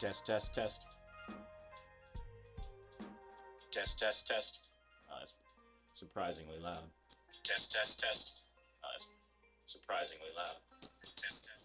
Test, test, test. Test, test, test. That's surprisingly loud. Test, test, test. That's surprisingly loud. Test, test, test.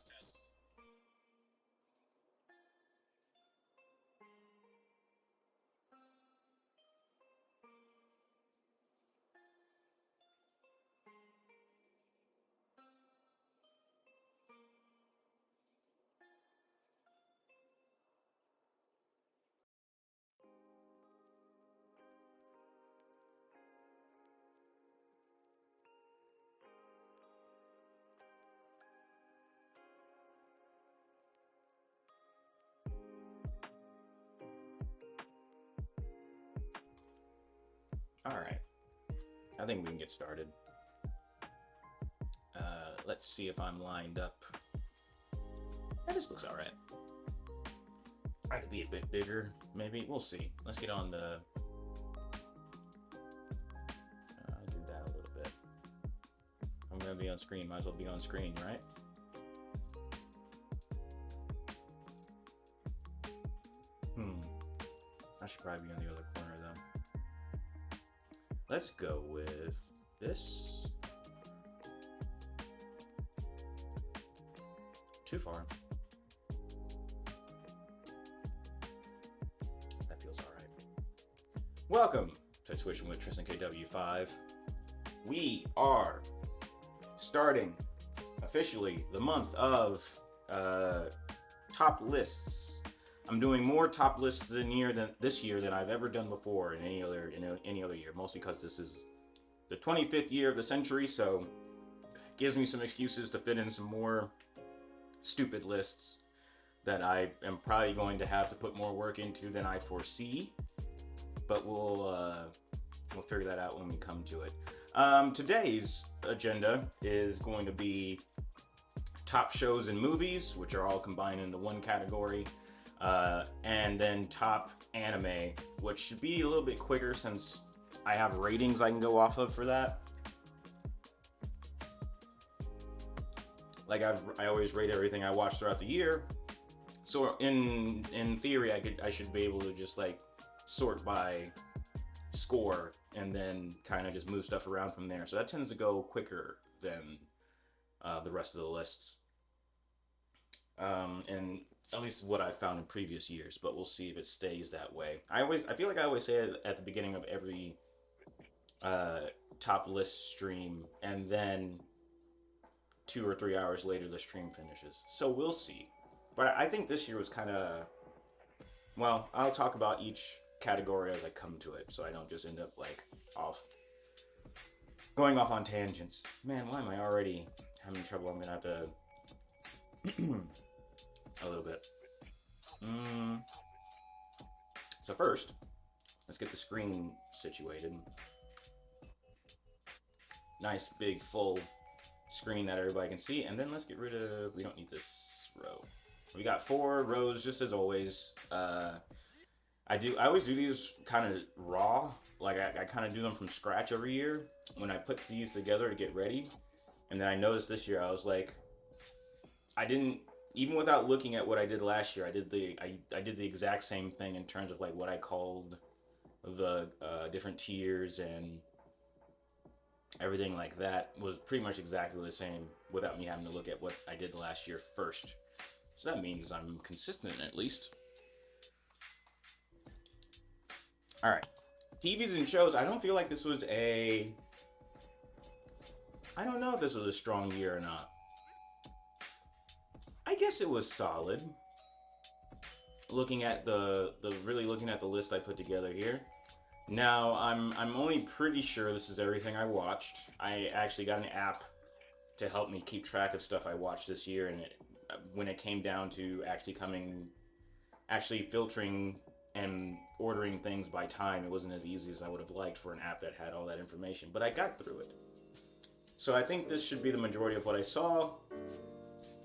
All right. I think we can get started. Let's see if I'm lined up. Yeah, this looks all right. I could be a bit bigger, maybe. We'll see. Let's get on the. Do that a little bit. I'm gonna be on screen. Might as well be on screen, right? I should probably be on the other corner though. Let's go with this. Too far. That feels alright. Welcome to Twitching with Tristenkw5. We are starting officially the month of top lists. I'm doing more top lists this year than I've ever done before in any other year. Mostly because this is the 25th year of the century, so it gives me some excuses to fit in some more stupid lists that I am probably going to have to put more work into than I foresee. But we'll figure that out when we come to it. Today's agenda is going to be top shows and movies, which are all combined into one category. And then top anime, which should be a little bit quicker since I have ratings I can go off of for that. Like I always rate everything I watch throughout the year. So in theory, I should be able to just like sort by score and then kind of just move stuff around from there. So that tends to go quicker than the rest of the lists. And at least what I've found in previous years, but we'll see if it stays that way. I feel like I always say it at the beginning of every top list stream, and then 2 or 3 hours later the stream finishes. So we'll see. But I think this year was kind of, well, I'll talk about each category as I come to it, so I don't just end up like going off on tangents. Man, why am I already having trouble? I'm gonna have to a little bit. So first, let's get the screen situated. Nice big full screen that everybody can see, and then let's get rid of, we don't need this row. We got 4 rows just as always. I always do these kind of raw, like I kind of do them from scratch every year when I put these together to get ready. And then I noticed this year I was like, I didn't, even without looking at what I did last year, I did the exact same thing in terms of like what I called the different tiers and everything like that was pretty much exactly the same without me having to look at what I did last year first. So that means I'm consistent at least. Alright. TVs and shows, I don't feel like this was I don't know if this was a strong year or not. I guess it was solid. Looking at really looking at the list I put together here. Now, I'm only pretty sure this is everything I watched. I actually got an app to help me keep track of stuff I watched this year, and when it came down to actually filtering and ordering things by time, it wasn't as easy as I would have liked for an app that had all that information, but I got through it. So I think this should be the majority of what I saw,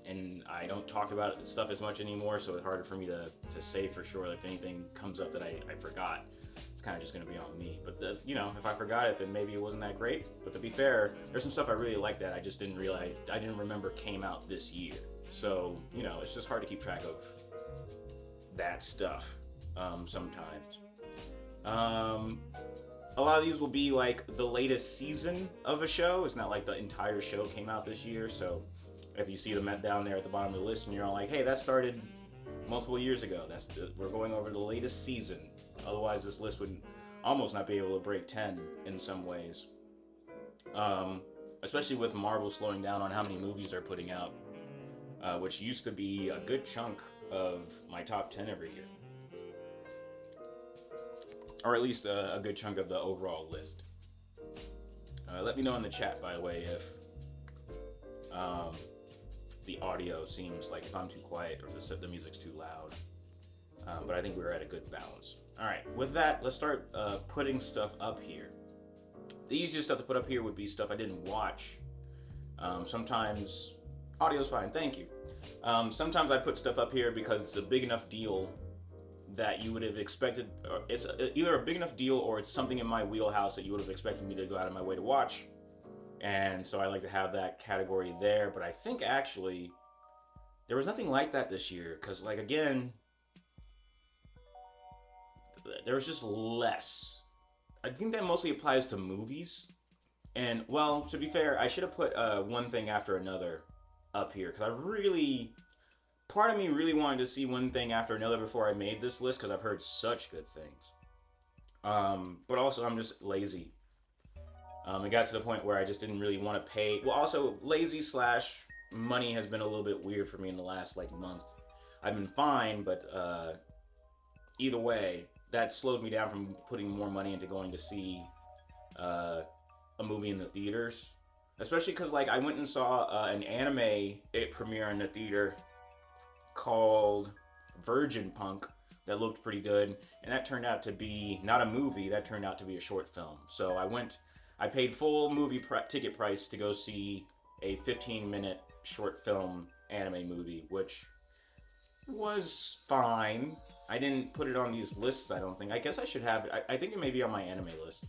and I don't talk about stuff as much anymore, so it's harder for me to say for sure if anything comes up that I forgot. It's kind of just going to be on me. But, if I forgot it, then maybe it wasn't that great. But to be fair, there's some stuff I really like that I just didn't remember came out this year. So, it's just hard to keep track of that stuff sometimes. Um, a lot of these will be like the latest season of a show. It's not like the entire show came out this year. So if you see them down there at the bottom of the list and you're all like, hey, that started multiple years ago. We're going over the latest season. Otherwise, this list would almost not be able to break 10 in some ways. Especially with Marvel slowing down on how many movies they're putting out, which used to be a good chunk of my top 10 every year. Or at least a good chunk of the overall list. Let me know in the chat, by the way, if the audio seems like if I'm too quiet or if the music's too loud. But I think we're at a good balance. Alright, with that, let's start putting stuff up here. The easiest stuff to put up here would be stuff I didn't watch. Sometimes, audio's fine, thank you. Sometimes I put stuff up here because it's a big enough deal that you would have expected, it's either a big enough deal or it's something in my wheelhouse that you would have expected me to go out of my way to watch. And so I like to have that category there, but I think actually there was nothing like that this year, because like again, there was just less. I think that mostly applies to movies. And well, to be fair, I should have put one thing after another up here, because part of me really wanted to see one thing after another before I made this list, because I've heard such good things. But also I'm just lazy. It got to the point where I just didn't really want to pay. Well, also lazy / money has been a little bit weird for me in the last like month. I've been fine, but either way, that slowed me down from putting more money into going to see a movie in the theaters. Especially because like I went and saw an anime premiere in the theater called Virgin Punk that looked pretty good, and that turned out to be not a movie, that turned out to be a short film. So I paid full movie ticket price to go see a 15-minute short film anime movie, which was fine. I didn't put it on these lists, I don't think. I guess I should have it. I think it may be on my anime list.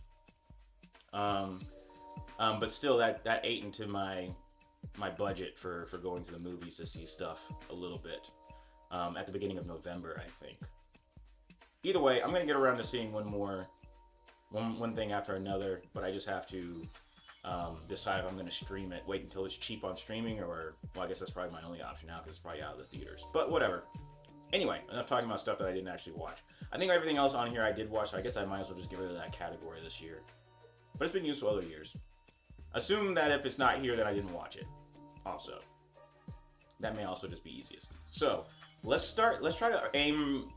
But still, that ate into my budget for going to the movies to see stuff a little bit at the beginning of November, I think. Either way, I'm gonna get around to seeing one thing after another, but I just have to decide if I'm gonna stream it. Wait until it's cheap on streaming, or well, I guess that's probably my only option now because it's probably out of the theaters. But whatever. Anyway, enough talking about stuff that I didn't actually watch. I think everything else on here I did watch, so I guess I might as well just get rid of that category this year. But it's been useful other years. Assume that if it's not here, then I didn't watch it. Also, that may also just be easiest. So let's try to aim.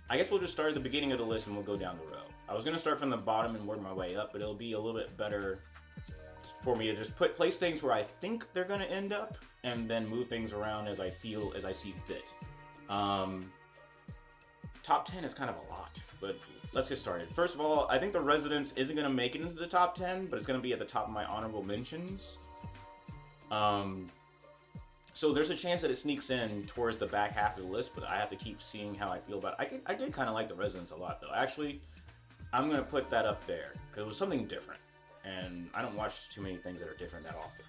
I guess we'll just start at the beginning of the list and we'll go down the row. I was gonna start from the bottom and work my way up, but it'll be a little bit better for me to just place things where I think they're gonna end up, and then move things around as I see fit. Top 10 is kind of a lot, but let's get started. First of all, I think The Residence isn't going to make it into the top 10, but it's going to be at the top of my honorable mentions. So there's a chance that it sneaks in towards the back half of the list, but I have to keep seeing how I feel about it. I did kind of like The Residence a lot, though. Actually, I'm going to put that up there, because it was something different, and I don't watch too many things that are different that often.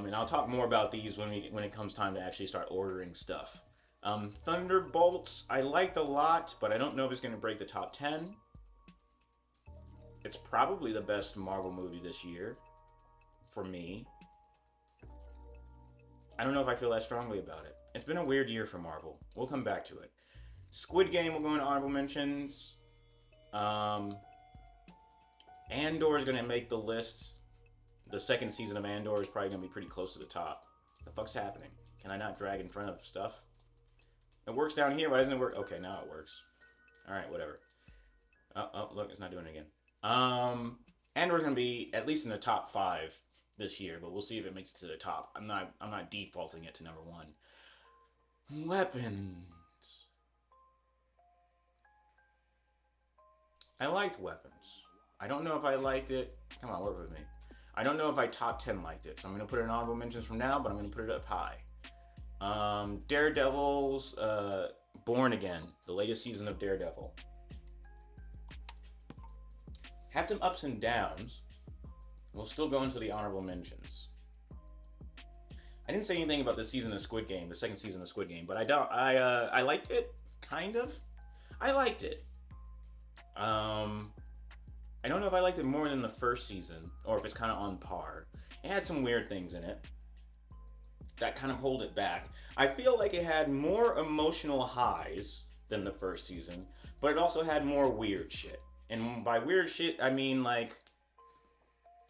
And I'll talk more about these when it comes time to actually start ordering stuff. Thunderbolts, I liked a lot, but I don't know if it's going to break the top 10. It's probably the best Marvel movie this year, for me. I don't know if I feel that strongly about it. It's been a weird year for Marvel. We'll come back to it. Squid Game will go into honorable mentions. Andor is going to make the list. The second season of Andor is probably going to be pretty close to the top. What the fuck's happening? Can I not drag in front of stuff? It works down here. Why doesn't it work? Okay, now it works. Alright, whatever. Oh, look, it's not doing it again. Andor's going to be at least in the top 5 this year, but we'll see if it makes it to the top. I'm not defaulting it to number 1. Weapons. I liked Weapons. I don't know if I liked it. Come on, work with me. I don't know if I top 10 liked it, so I'm going to put it in honorable mentions from now, but I'm going to put it up high. Daredevil's Born Again, the latest season of Daredevil. Had some ups and downs. We'll still go into the honorable mentions. I didn't say anything about this season of Squid Game, the second season of Squid Game, but I liked it, kind of. I liked it. I don't know if I liked it more than the first season, or if it's kind of on par. It had some weird things in it that kind of hold it back. I feel like it had more emotional highs than the first season, but it also had more weird shit. And by weird shit, I mean like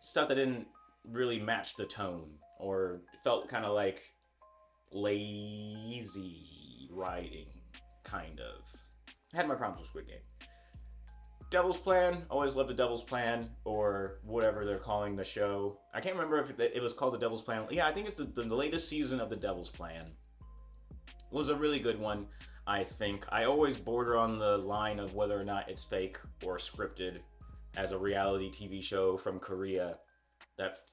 stuff that didn't really match the tone, or felt kind of like lazy writing, kind of. I had my problems with Squid Game. Devil's Plan, always loved the Devil's Plan, or whatever they're calling the show. I can't remember if it was called the Devil's Plan. Yeah, I think it's the latest season of the Devil's Plan. It was a really good one, I think. I always border on the line of whether or not it's fake or scripted as a reality TV show from Korea.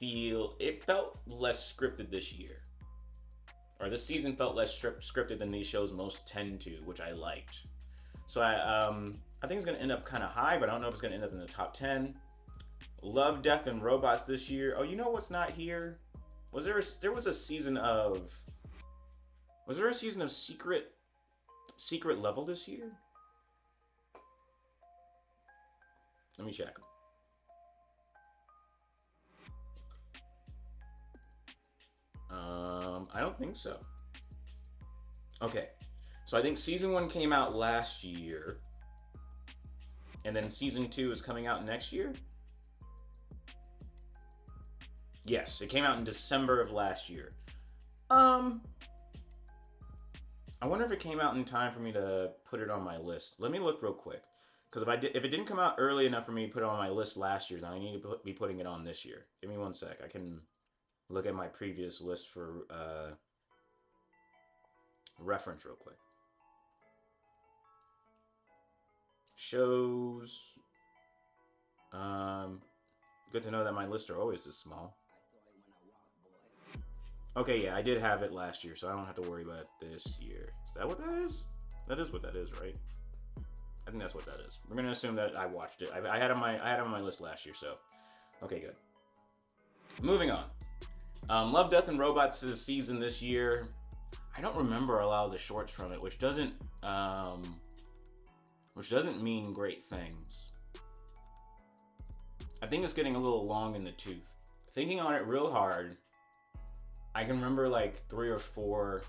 It felt less scripted this year. Or this season felt less scripted than these shows most tend to, which I liked. So I think it's going to end up kind of high, but I don't know if it's going to end up in the top 10. Love, Death, and Robots this year. Oh, you know what's not here? There was a season of Secret Level this year? Let me check. I don't think so. Okay. So I think season 1 came out last year. And then season 2 is coming out next year? Yes, it came out in December of last year. I wonder if it came out in time for me to put it on my list. Let me look real quick. Because if it didn't come out early enough for me to put it on my list last year, then I need to be putting it on this year. Give me one sec. I can look at my previous list for reference real quick. Shows. Good to know that my lists are always this small. Okay, yeah, I did have it last year, so I don't have to worry about it this year. Is that what that is? That is what that is, right? I think that's what that is. We're gonna assume that I watched it. I had it on my list last year, so okay, good. Moving on. Love, Death, and Robots is a season this year. I don't remember a lot of the shorts from it, which doesn't mean great things. I think it's getting a little long in the tooth. Thinking on it real hard, I can remember like three or four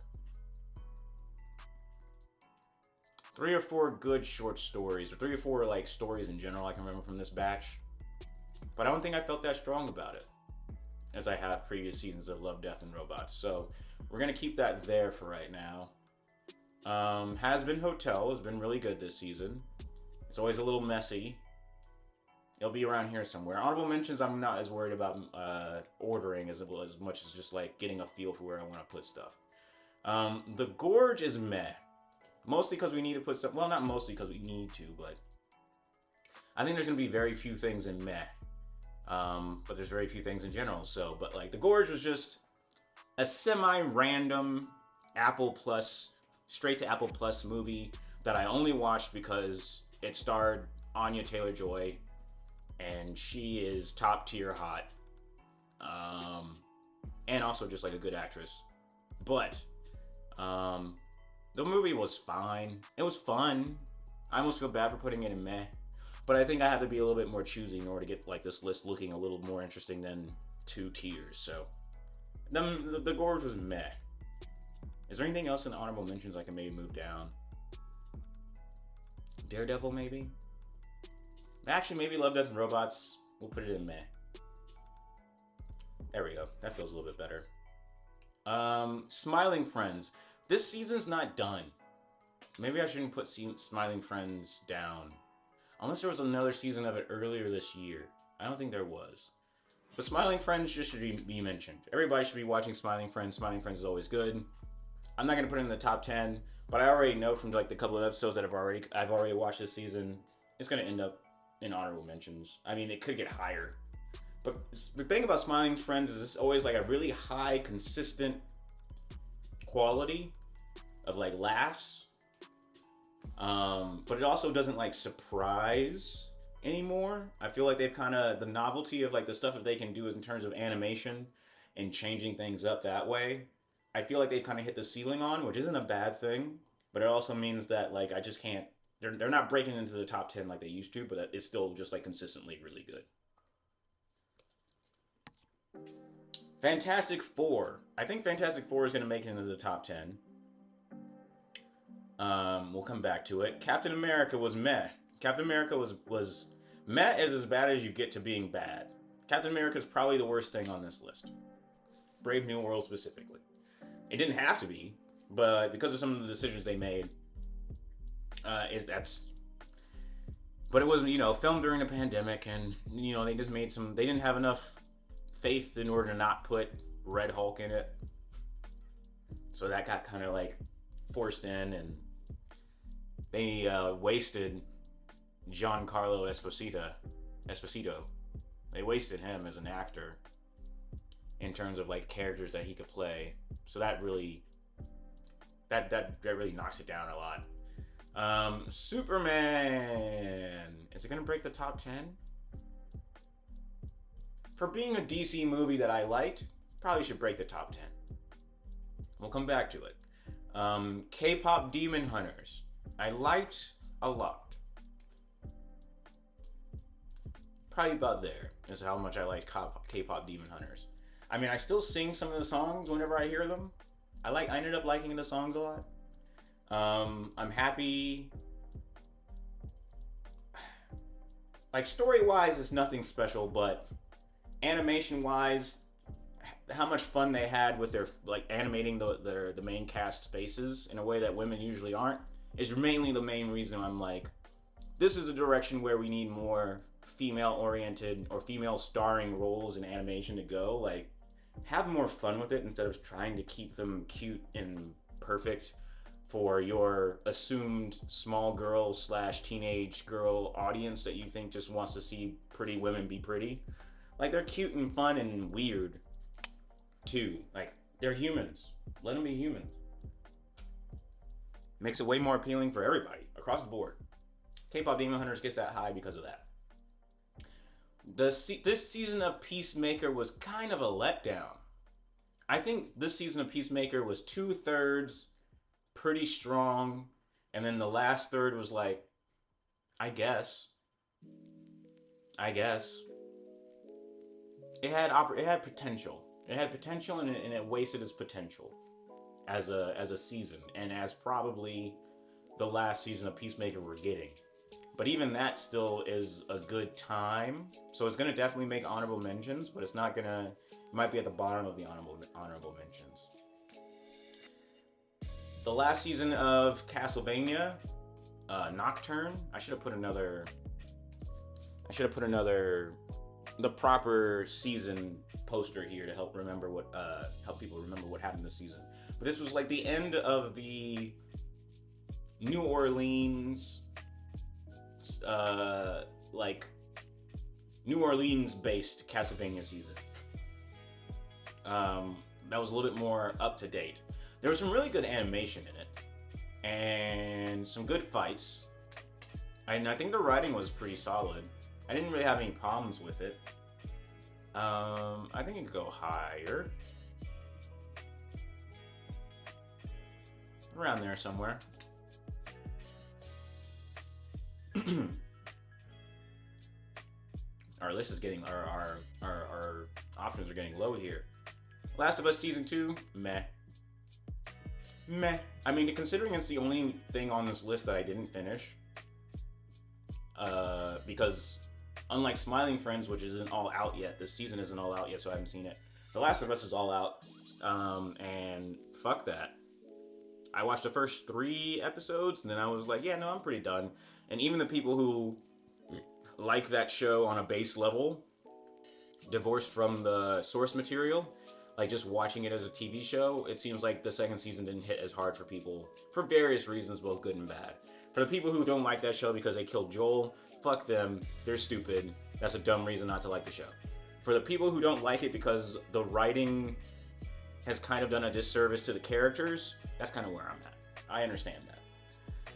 good short stories, or 3 or 4 like stories in general I can remember from this batch. But I don't think I felt that strong about it as I have previous seasons of Love, Death, and Robots. So we're gonna keep that there for right now. Has Been Hotel has been really good this season. It's always a little messy. It'll be around here somewhere. Honorable mentions, I'm not as worried about ordering as much as just like getting a feel for where I want to put stuff. The Gorge is meh. Mostly because we need to put some. Well, not mostly because we need to, but I think there's gonna be very few things in meh. But there's very few things in general. So, but like the Gorge was just a semi-random Apple Plus, straight to Apple Plus movie that I only watched because it starred Anya Taylor-Joy, and she is top tier hot, and also just like a good actress. But the movie was fine. It was fun. I almost feel bad for putting it in meh, but I think I have to be a little bit more choosy in order to get like this list looking a little more interesting than 2 tiers. So the Gorge was meh. Is there anything else in the honorable mentions I can maybe move down? Daredevil, maybe? Actually, maybe Love, Death, and Robots. We'll put it in meh. There we go. That feels a little bit better. Smiling Friends. This season's not done. Maybe I shouldn't put Smiling Friends down. Unless there was another season of it earlier this year. I don't think there was. But Smiling Friends just should be mentioned. Everybody should be watching Smiling Friends. Smiling Friends is always good. I'm not going to put it in the top 10, but I already know from like the couple of episodes that I've already watched this season, it's going to end up in honorable mentions. I mean, it could get higher. But the thing about Smiling Friends is it's always like a really high, consistent quality of like laughs. But it also doesn't like surprise anymore. I feel like they've kind of, the novelty of like the stuff that they can do in terms of animation and changing things up that way I feel like they've kind of hit the ceiling on, which isn't a bad thing, but it also means that like I just can't. They're not breaking into the top 10 like they used to, but it's still just like consistently really good. Fantastic Four. I think Fantastic Four is going to make it into the top 10. We'll come back to it. Captain America was meh. Captain America was meh is as bad as you get to being bad. Captain America is probably the worst thing on this list. Brave New World specifically. It didn't have to be, but because of some of the decisions they made, that's. But it was, filmed during a pandemic, and they just made some. They didn't have enough faith in order to not put Red Hulk in it, so that got kind of like forced in, and they wasted Giancarlo Esposito. They wasted him as an actor in terms of like characters that he could play. So that really knocks it down a lot. Superman. Is it gonna break the top 10? For being a DC movie that I liked, probably should break the top 10. We'll come back to it. K-pop Demon Hunters. I liked a lot. Probably about there is how much I liked K-pop Demon Hunters. I mean, I still sing some of the songs whenever I hear them. I ended up liking the songs a lot. I'm happy. Like story-wise, it's nothing special, but animation-wise, how much fun they had with their like animating the main cast faces in a way that women usually aren't is mainly the main reason I'm like, this is the direction where we need more female-oriented or female starring roles in animation to go. Like, have more fun with it instead of trying to keep them cute and perfect for your assumed small girl / teenage girl audience that you think just wants to see pretty women be pretty. Like, they're cute and fun and weird too. Like, they're humans. Let them be humans. Makes it way more appealing for everybody across the board. K-pop Demon Hunters gets that high because of that. This season of Peacemaker was kind of a letdown. I think this season of Peacemaker was 2/3 pretty strong, and then the last third was like, I guess. It had potential. It had potential, and it wasted its potential as a season, and as probably the last season of Peacemaker we're getting. But even that still is a good time. So it's gonna definitely make honorable mentions, but it's not gonna. It might be at the bottom of the honorable mentions. The last season of Castlevania, Nocturne. I should have put another. The proper season poster here to help people remember what happened this season. But this was like the end of the New Orleans, New Orleans-based Castlevania season. That was a little bit more up to date. There was some really good animation in it, and some good fights. And I think the writing was pretty solid. I didn't really have any problems with it. I think it could go higher. Around there somewhere. Our list is getting, our options are getting low here. Last of Us Season 2, meh. I mean, considering it's the only thing on this list that I didn't finish, because unlike Smiling Friends, which isn't all out yet, this season isn't all out yet, so I haven't seen it. The Last of Us is all out, and fuck that. I watched the first 3 episodes, and then I was like, yeah, no, I'm pretty done. And even the people who like that show on a base level, divorced from the source material, like just watching it as a TV show, it seems like the second season didn't hit as hard for people for various reasons, both good and bad. For the people who don't like that show because they killed Joel, fuck them. They're stupid. That's a dumb reason not to like the show. For the people who don't like it because the writing has kind of done a disservice to the characters, that's kind of where I'm at. I understand that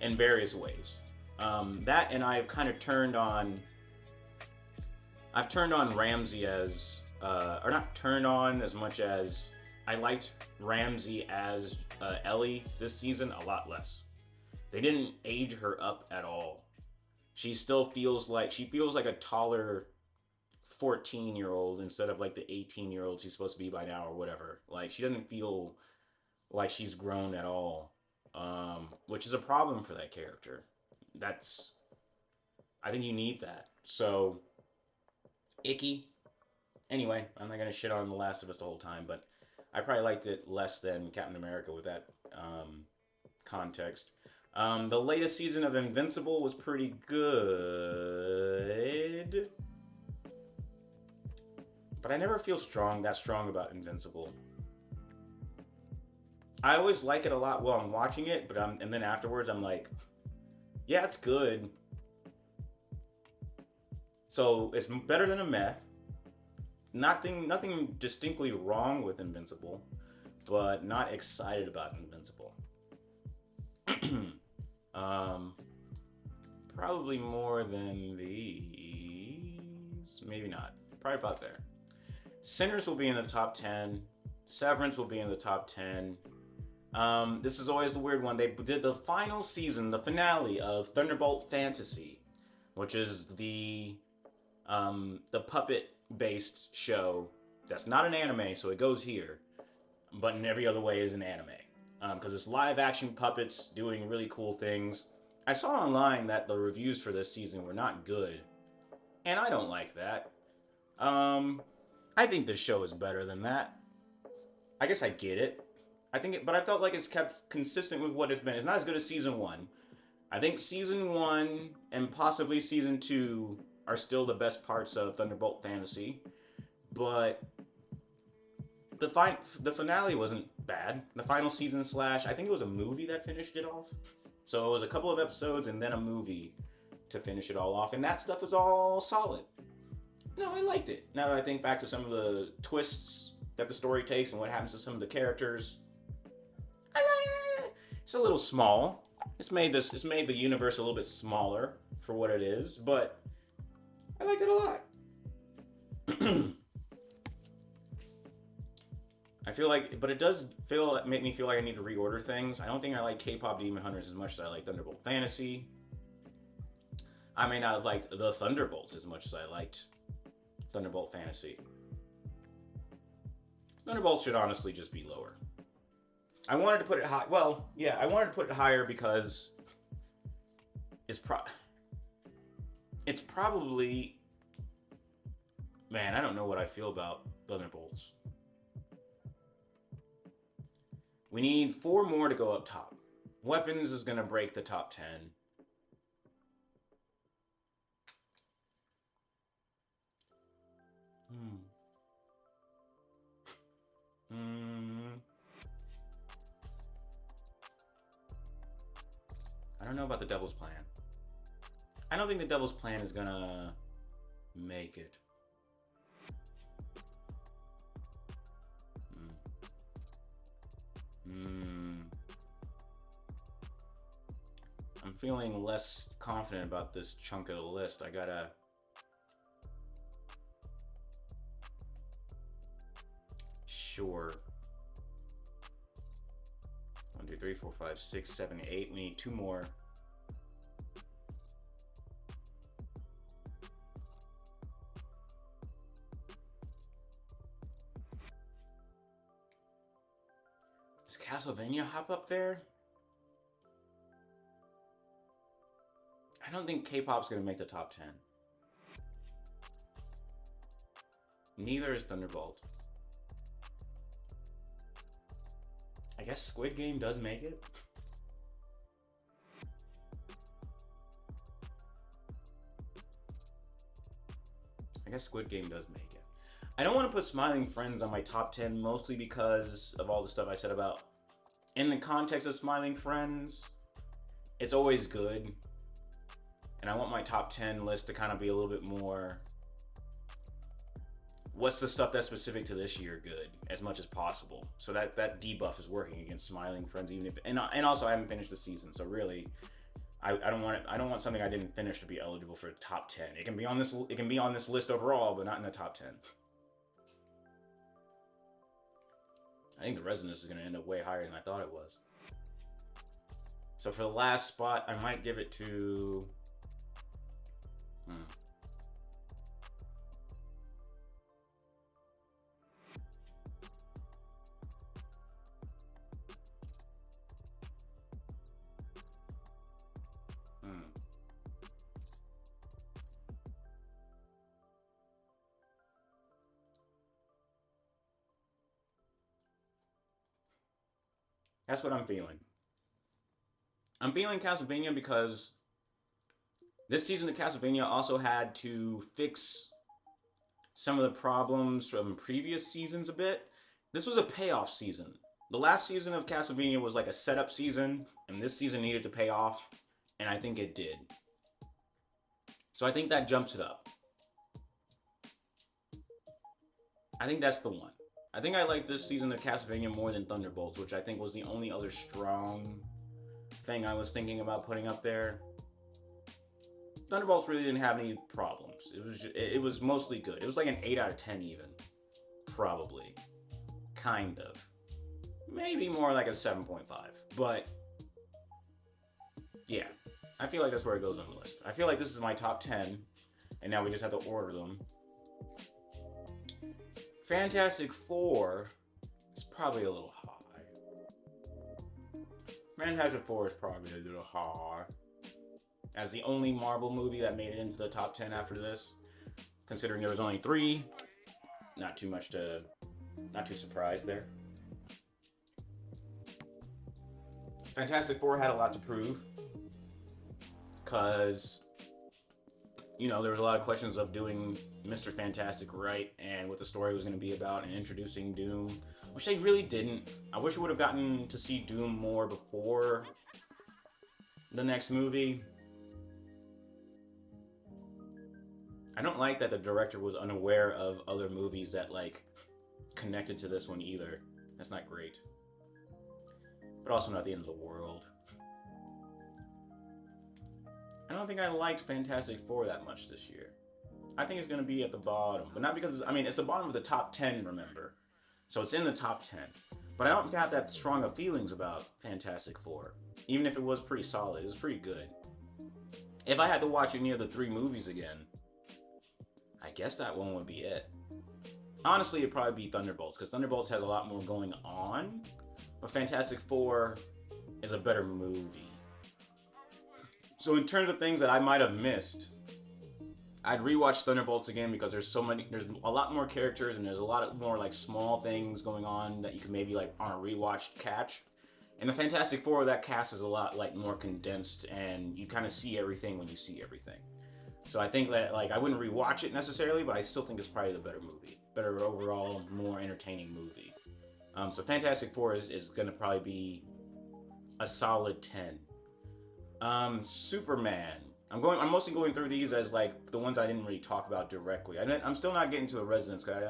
in various ways. That, and I've kind of turned on Ramsey as, or not turned on as much as I liked Ramsey as Ellie this season a lot less. They didn't age her up at all. She feels like a taller 14-year-old instead of like the 18-year-old she's supposed to be by now or whatever. Like she doesn't feel like she's grown at all, which is a problem for that character. That's I think you need that. So icky. Anyway, I'm not gonna shit on The Last of Us the whole time, but I probably liked it less than Captain America with that context. The latest season of Invincible was pretty good, but I never feel that strong about Invincible. I always like it a lot while I'm watching it, and then afterwards I'm like, yeah, it's good. So it's better than a meh. Nothing distinctly wrong with Invincible, but not excited about Invincible. Probably more than these. Maybe not. Probably about there. Sinners will be in the top 10. Severance will be in the top 10. This is always the weird one. They did the final season, the finale of Thunderbolt Fantasy, which is the puppet-based show that's not an anime, so it goes here, but in every other way is an anime. Because it's live-action puppets doing really cool things. I saw online that the reviews for this season were not good, and I don't like that. I think this show is better than that. I guess I get it. But I felt like it's kept consistent with what it's been. It's not as good as season 1. I think season 1 and possibly season 2 are still the best parts of Thunderbolt Fantasy, but the finale wasn't bad. The final season / I think it was a movie that finished it off. So it was a couple of episodes and then a movie to finish it all off, and that stuff was all solid. No, I liked it. Now that I think back to some of the twists that the story takes and what happens to some of the characters, I like it. It's a little small. It's made the universe a little bit smaller for what it is, but I liked it a lot. But it does make me feel like I need to reorder things. I don't think I like K-pop Demon Hunters as much as I like Thunderbolt Fantasy. I may not have liked the Thunderbolts as much as I liked Thunderbolt Fantasy. Thunderbolts should honestly just be lower. I wanted to put it high. Well, yeah, I wanted to put it higher because it's probably, man, I don't know what I feel about Thunderbolts. We need 4 more to go up top. Weapons is going to break the top 10. I don't know about the Devil's Plan. I don't think the Devil's Plan is going to make it. I'm feeling less confident about this chunk of the list. I gotta... Sure. 1, 2, 3, 4, 5, 6, 7, 8. We need 2 more. Does Castlevania hop up there? I don't think K-pop's gonna make the top 10. Neither is Thunderbolt. I guess Squid Game does make it. I guess Squid Game does make it. I don't want to put Smiling Friends on my top 10, mostly because of all the stuff I said about... In the context of Smiling Friends, it's always good. And I want my top 10 list to kind of be a little bit more... What's the stuff that's specific to this year good, as much as possible. So that debuff is working against Smiling Friends, even if... And also, I haven't finished the season, so really... I don't want something I didn't finish to be eligible for top 10. It can be on this list overall, but not in the top 10. I think the resonance is going to end up way higher than I thought it was. So for the last spot, I might give it to... Hmm. Hmm. That's what I'm feeling. I'm feeling Castlevania because this season of Castlevania also had to fix some of the problems from previous seasons a bit. This was a payoff season. The last season of Castlevania was like a setup season, and this season needed to pay off, and I think it did. So I think that jumps it up. I think that's the one. I think I like this season of Castlevania more than Thunderbolts, which I think was the only other strong thing I was thinking about putting up there. Thunderbolts really didn't have any problems. It was mostly good. It was like an 8 out of 10 even. Probably. Kind of. Maybe more like a 7.5. But yeah. I feel like that's where it goes on the list. I feel like this is my top 10, and now we just have to order them. Fantastic Four is probably a little high. Fantastic Four is probably a little high. As the only Marvel movie that made it into the top 10 after this, considering there was only 3, not too surprised there. Fantastic Four had a lot to prove, because, you know, there was a lot of questions of doing Mr. Fantastic right and what the story was going to be about and introducing Doom, which they really didn't. I wish we would have gotten to see Doom more before the next movie. I don't like that the director was unaware of other movies that, like, connected to this one either. That's not great. But also not the end of the world. I don't think I liked Fantastic Four that much this year. I think it's going to be at the bottom. But not because, it's the bottom of the top 10, remember. So it's in the top 10. But I don't have that strong of feelings about Fantastic Four. Even if it was pretty solid. It was pretty good. If I had to watch any of the 3 movies again, I guess that one would be it. Honestly, it'd probably be Thunderbolts, because Thunderbolts has a lot more going on. But Fantastic Four is a better movie. So in terms of things that I might have missed, I'd rewatch Thunderbolts again because there's a lot more characters and there's a lot more like small things going on that you can maybe like on a rewatch catch. And the Fantastic Four, that cast is a lot like more condensed and you kind of see everything when you see everything. So I think that like I wouldn't rewatch it necessarily, but I still think it's probably the better movie, better overall, more entertaining movie. So Fantastic Four is gonna probably be a solid 10. Superman. I'm mostly going through these as like the ones I didn't really talk about directly. I'm still not getting to the Residence because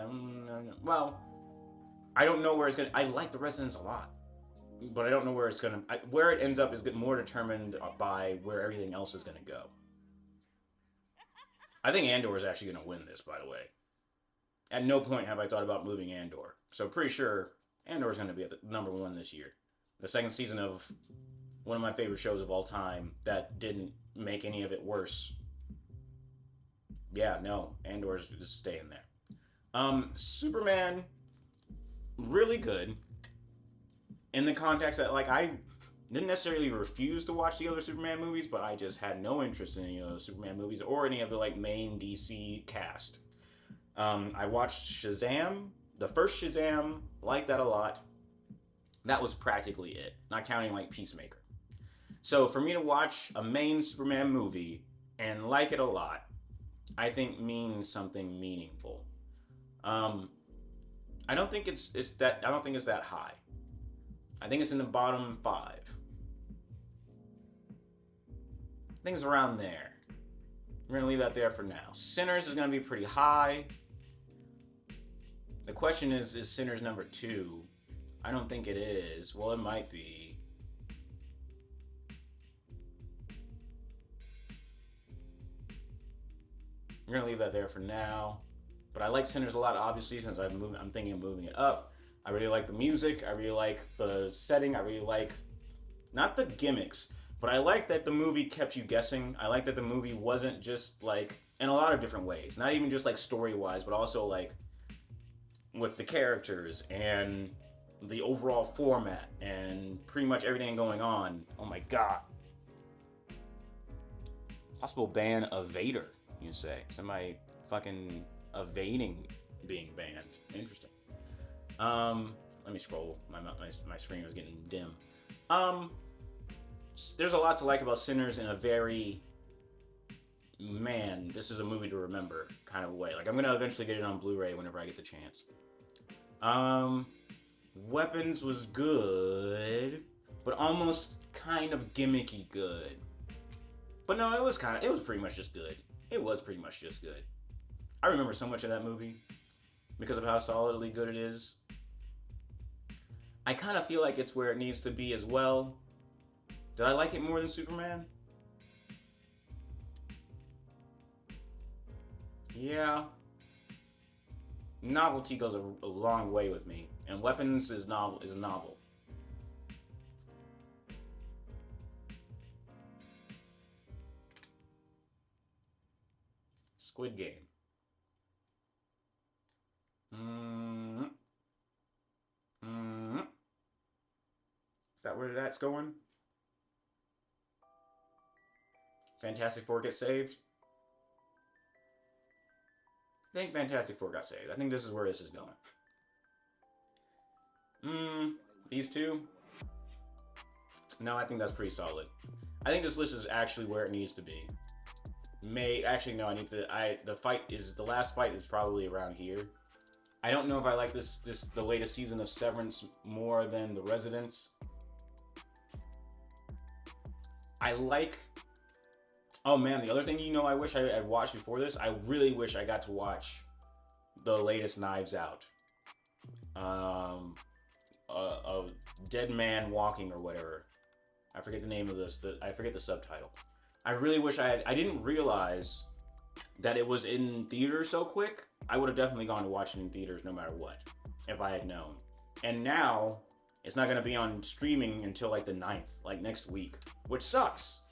I don't know where it's gonna. I like the Residence a lot, but I don't know where it's gonna. Where it ends up is more determined by where everything else is gonna go. I think Andor is actually gonna win this, by the way. At no point have I thought about moving Andor, so pretty sure Andor is gonna be at the number 1 this year. The second season of one of my favorite shows of all time that didn't make any of it worse. Yeah, no, Andor's just staying there. Superman, really good. In the context that, like, I didn't necessarily refuse to watch the other Superman movies, but I just had no interest in any of those Superman movies or any of the, like, main DC cast. I watched Shazam, the first Shazam, liked that a lot. That was practically it, not counting, like, Peacemaker. So for me to watch a main Superman movie and like it a lot, I think means something meaningful. I don't think it's that high. I think it's in the bottom 5. I think it's around there. We're gonna leave that there for now. Sinners is gonna be pretty high. The question is Sinners number 2? I don't think it is. Well, it might be. We're gonna leave that there for now. But I like Sinners a lot, obviously, since I'm thinking of moving it up. I really like the music. I really like the setting. I really like not the gimmicks, but I like that the movie kept you guessing. I like that the movie wasn't just like in a lot of different ways, not even just like story wise, but also like with the characters and the overall format and pretty much everything going on. Oh my god. Possible ban of Vader, you say. Somebody fucking evading being banned. Interesting. Let me scroll. My screen was getting dim. Um, there's a lot to like about Sinners in a very, man, this is a movie to remember kind of way. Like, I'm gonna eventually get it on Blu-ray whenever I get the chance. Um, Weapons was good, but almost kind of gimmicky good. But no, it was pretty much just good. It was pretty much just good. I remember so much of that movie because of how solidly good it is. I kind of feel like it's where it needs to be as well. Did I like it more than Superman? Yeah. Novelty goes a long way with me, and Weapons is a novel. Squid Game. Mm-hmm. Mm-hmm. Is that where that's going? Fantastic Four gets saved? I think Fantastic Four got saved. I think this is where this is going. These two? No, I think that's pretty solid. I think this list is actually where it needs to be. No, the last fight is probably around here. I don't know if I like the latest season of Severance more than The Residents. Oh man, the other thing I wish I had watched before this, I really wish I got to watch the latest Knives Out. A dead man walking or whatever. I forget the name of this. I forget the subtitle. I really wish I didn't realize that it was in theaters so quick. I would have definitely gone to watch it in theaters no matter what, if I had known. And now, it's not going to be on streaming until like the 9th, like next week, which sucks.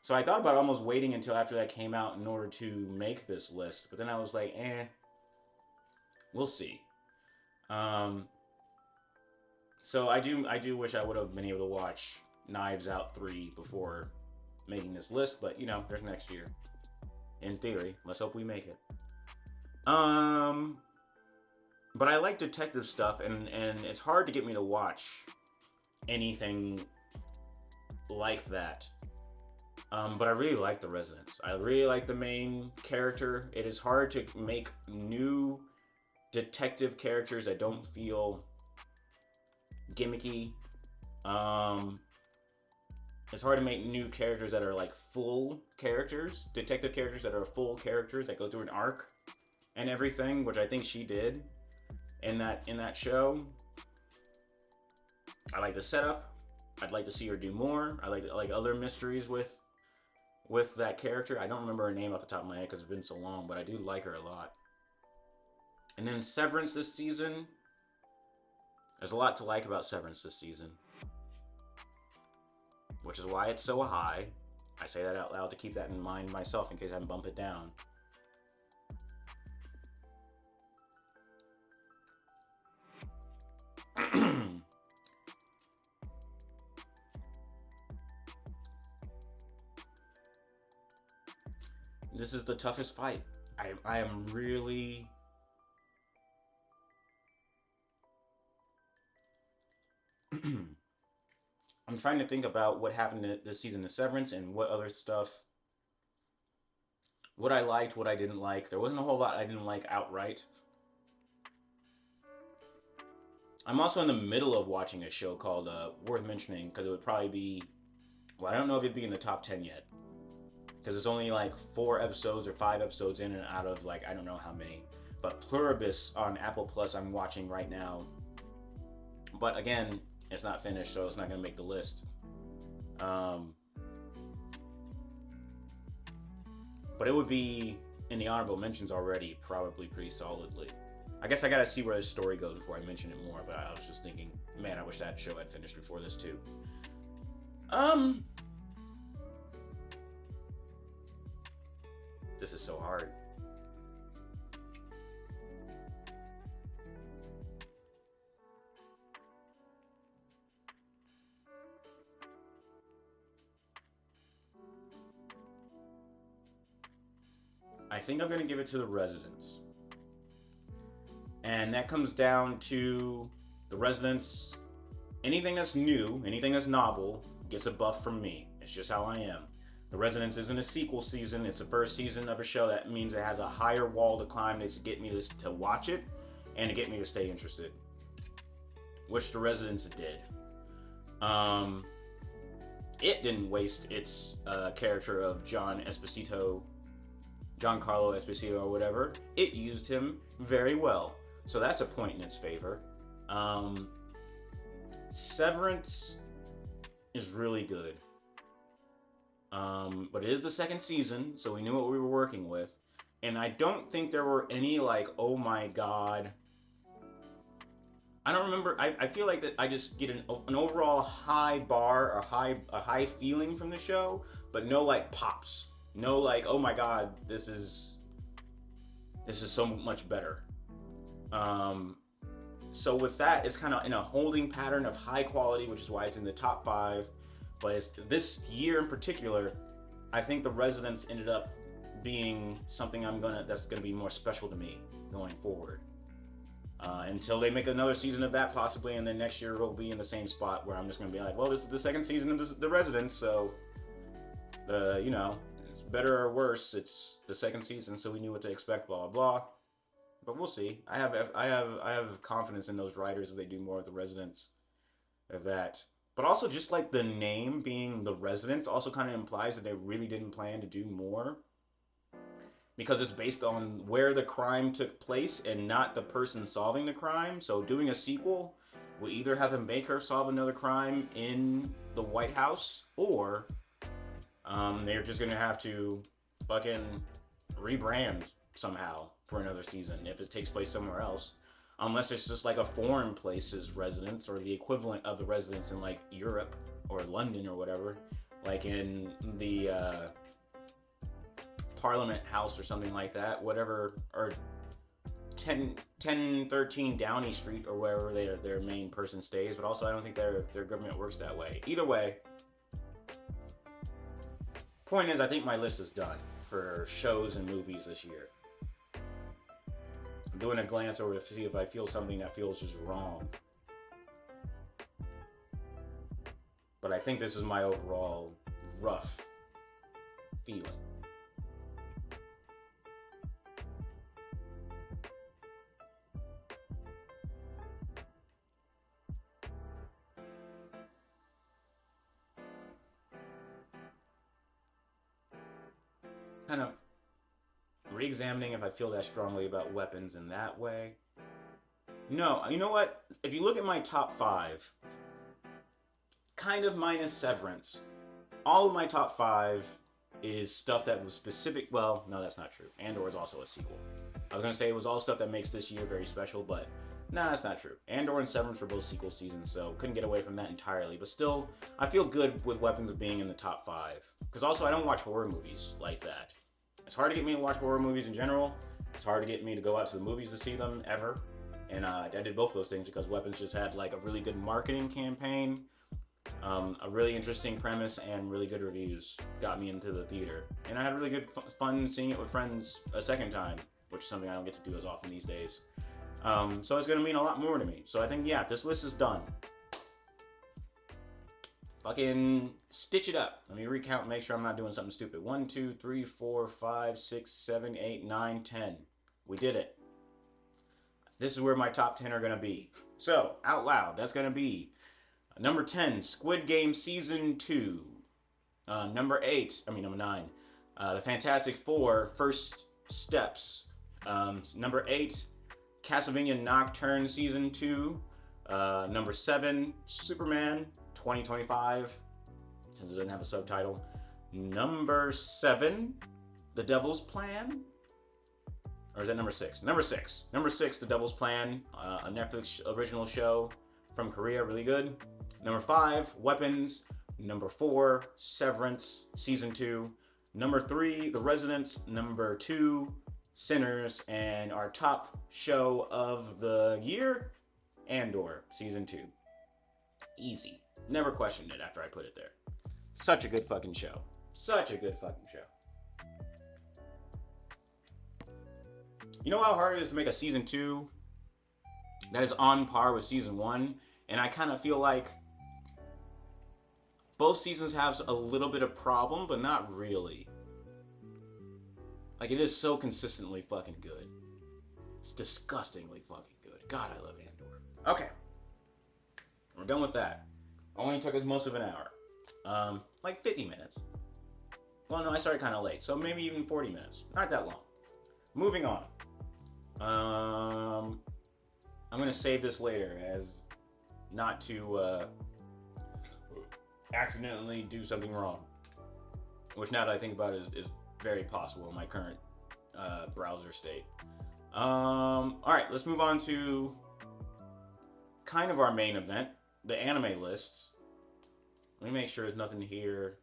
So I thought about almost waiting until after that came out in order to make this list, but then I was like, we'll see. So I do wish I would have been able to watch Knives Out 3 before making this list, but there's next year. In theory, let's hope we make it. But I like detective stuff, and it's hard to get me to watch anything like that. But I really like The Residents. I really like the main character. It is hard to make new detective characters that don't feel gimmicky. It's hard to make new characters that are like full characters, detective characters that are full characters that go through an arc and everything, which I think she did in that show. I like the setup. I'd like to see her do more. I like other mysteries with that character. I don't remember her name off the top of my head because it's been so long, but I do like her a lot. And then Severance this season. There's a lot to like about Severance this season, which is why it's so high. I say that out loud to keep that in mind myself in case I bump it down. This is the toughest fight. I am really... I'm trying to think about what happened this season to Severance and what other stuff, what I liked, what I didn't like. There wasn't a whole lot I didn't like outright. I'm also in the middle of watching a show called Worth Mentioning, because it would probably be, well, I don't know if it'd be in the top 10 yet, because it's only like 4 episodes or 5 episodes in and out of like I don't know how many. But Pluribus on Apple Plus I'm watching right now. But again, it's not finished, so it's not going to make the list. But it would be in the honorable mentions already, probably pretty solidly. I guess I gotta see where the story goes before I mention it more, but I was just thinking, man, I wish that show had finished before this too. This is so hard. I think I'm gonna give it to The Residents. And that comes down to The Residents. Anything that's new, anything that's novel, gets a buff from me. It's just how I am. The Residents isn't a sequel season. It's the first season of a show. That means it has a higher wall to climb to get me to watch it and to get me to stay interested, which The Residents did. It didn't waste its character of Giancarlo Esposito or whatever. It used him very well. So that's a point in its favor. Severance is really good. But it is the second season, so we knew what we were working with. And I don't think there were any like, oh my god. I don't remember. I feel like that I just get an overall high bar or a high feeling from the show, but no like pops. No like, oh my god, this is so much better. So with that, it's kind of in a holding pattern of high quality, which is why it's in the top 5. But it's, this year in particular, I think The Residents ended up being something that's gonna be more special to me going forward. Until they make another season of that possibly, and then next year it'll be in the same spot where I'm just gonna be like, well, this is the second season of The Residents, so it's better or worse. It's the second season, so we knew what to expect. Blah blah blah. But we'll see. I have confidence in those writers if they do more of The Residents. Of that. But also just like the name being The Residents also kind of implies that they really didn't plan to do more. Because it's based on where the crime took place and not the person solving the crime. So doing a sequel will either have him make her solve another crime in the White House, or they're just going to have to fucking rebrand somehow for another season if it takes place somewhere else. Unless it's just like a foreign place's residence, or the equivalent of the residence in like Europe or London or whatever, like in the Parliament House or something like that, whatever, or 1013 Downing Street or wherever their main person stays. But also I don't think their government works that way. Either way, point is, I think my list is done for shows and movies this year. I'm doing a glance over to see if I feel something that feels just wrong. But I think this is my overall rough feeling. Kind of re-examining if I feel that strongly about weapons in that way. No, you know what? If you look at my top 5, kind of minus Severance, all of my top 5 is stuff that was specific. Well, no, that's not true. Andor is also a sequel. I was going to say it was all stuff that makes this year very special, but nah, that's not true. Andor and Severance were both sequel seasons, so couldn't get away from that entirely. But still, I feel good with Weapons of being in the top 5. Because also, I don't watch horror movies like that. It's hard to get me to watch horror movies in general. It's hard to get me to go out to the movies to see them, ever. And I did both those things because Weapons just had like a really good marketing campaign, a really interesting premise, and really good reviews got me into the theater. And I had really good fun seeing it with friends a second time, which is something I don't get to do as often these days. So it's going to mean a lot more to me. So I think, yeah, this list is done. Fucking stitch it up. Let me recount and make sure I'm not doing something stupid. 1, 2, 3, 4, 5, 6, 7, 8, 9, 10. We did it. This is where my top 10 are going to be. So, out loud, that's going to be number 10, Squid Game Season 2. Number 9, The Fantastic Four, First Steps. Number 8, Castlevania Nocturne Season 2. Number 7, Superman 2025, since it doesn't have a subtitle. Number 7, The Devil's Plan. Or is that number 6? Number 6. Number 6, The Devil's Plan, a Netflix original show from Korea, really good. Number 5, Weapons. Number 4, Severance, Season 2. Number 3, The Residents. Number 2, Sinners. And our top show of the year, Andor, Season 2. Easy. Never questioned it after I put it there. Such a good fucking show. Such a good fucking show. You know how hard it is to make a Season 2 that is on par with Season 1? And I kind of feel like both seasons have a little bit of problem, but not really. Like, it is so consistently fucking good. It's disgustingly fucking good. God, I love Andor. Okay. We're done with that. Only took us most of an hour. Like 50 minutes. Well, no, I started kind of late, so maybe even 40 minutes. Not that long. Moving on. I'm gonna save this later as not to accidentally do something wrong, which now that I think about it is very possible in my current browser state. All right, let's move on to kind of our main event, the anime lists. Let me make sure there's nothing here.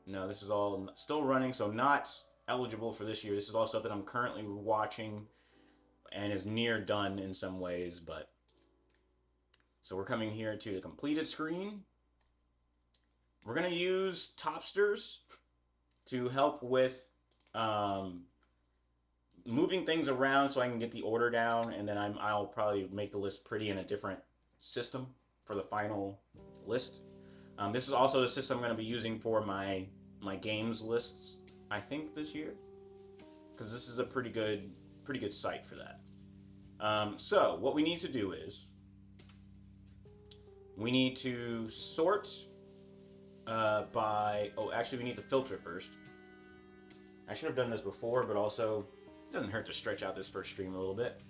No, this is all still running, so not eligible for this year. This is all stuff that I'm currently watching and is near done in some ways, but so we're coming here to the completed screen. We're gonna use Topsters to help with moving things around so I can get the order down, and then I'll probably make the list pretty in a different system for the final list. This is also the system I'm going to be using for my games lists, I think, this year, because this is a pretty good site for that. So what we need to do is we need to sort by, oh, actually we need to filter first. I should have done this before, but also it doesn't hurt to stretch out this first stream a little bit.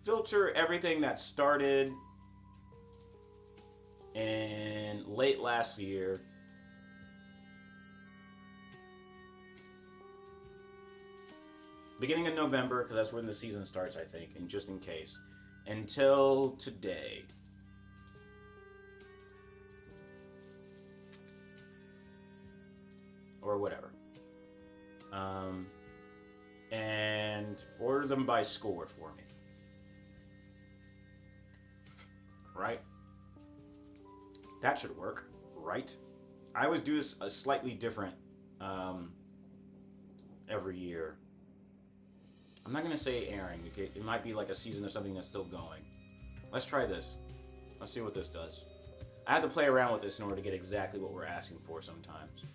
Filter everything that started in late last year beginning of November, because that's when the season starts, I think, and just in case, until today. Or whatever. And order them by score for me. Right? That should work, right? I always do this a slightly different every year. I'm not going to say airing. Okay? It might be like a season of something that's still going. Let's try this. Let's see what this does. I have to play around with this in order to get exactly what we're asking for sometimes.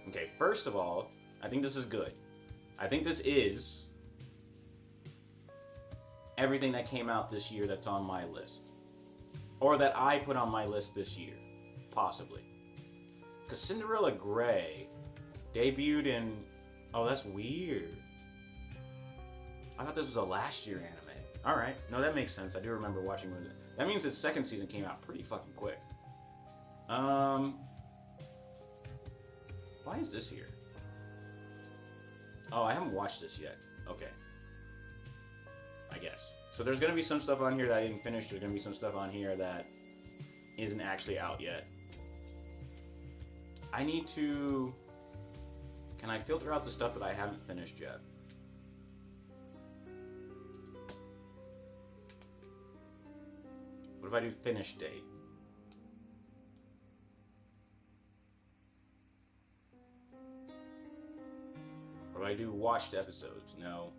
Okay, first of all, I think this is good. I think this is everything that came out this year that's on my list. Or that I put on my list this year. Possibly. Because Cinderella Grey debuted in... Oh, that's weird. I thought this was a last year anime. Alright. No, that makes sense. I do remember watching it. That means its second season came out pretty fucking quick. Why is this here? Oh, I haven't watched this yet. Okay. I guess. So there's going to be some stuff on here that I didn't finish. There's going to be some stuff on here that isn't actually out yet. I need to... Can I filter out the stuff that I haven't finished yet? What if I do finish date? Or do I do watched episodes? No.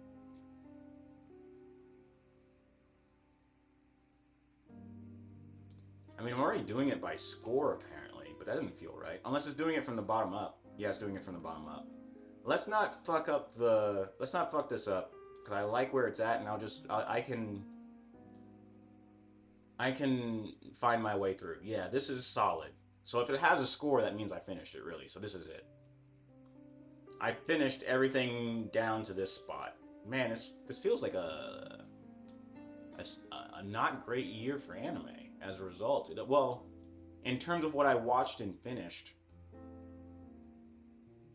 I mean, I'm already doing it by score, apparently, but that doesn't feel right. Unless it's doing it from the bottom up. Yeah, it's doing it from the bottom up. Let's not fuck up the... Let's not fuck this up, because I like where it's at, and I can find my way through. Yeah, this is solid. So if it has a score, that means I finished it, really. So this is it. I finished everything down to this spot. Man, this feels like a not great year for anime as a result. Well, in terms of what I watched and finished,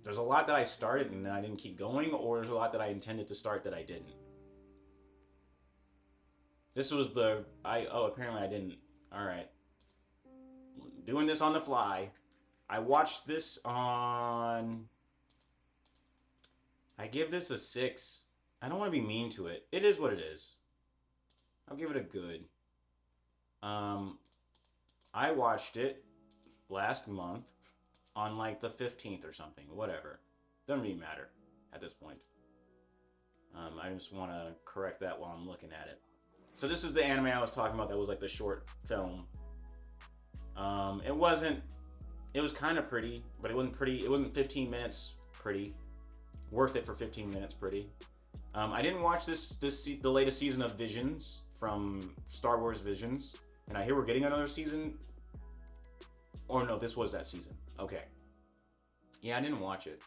there's a lot that I started and then I didn't keep going, or there's a lot that I intended to start that I didn't. This was apparently I didn't. Alright. Doing this on the fly. I watched this on... I give this a 6. I don't want to be mean to it. It is what it is. I'll give it a good. I watched it last month on like the 15th or something. Whatever. Doesn't really matter at this point. I just want to correct that while I'm looking at it. So this is the anime I was talking about that was like the short film. It was kind of pretty, but it wasn't pretty. It wasn't 15 minutes pretty. Worth it for 15 minutes pretty. I didn't watch the latest season of Visions from Star Wars Visions, and I hear we're getting another season. Or no, this was that season. Okay. Yeah, I didn't watch it.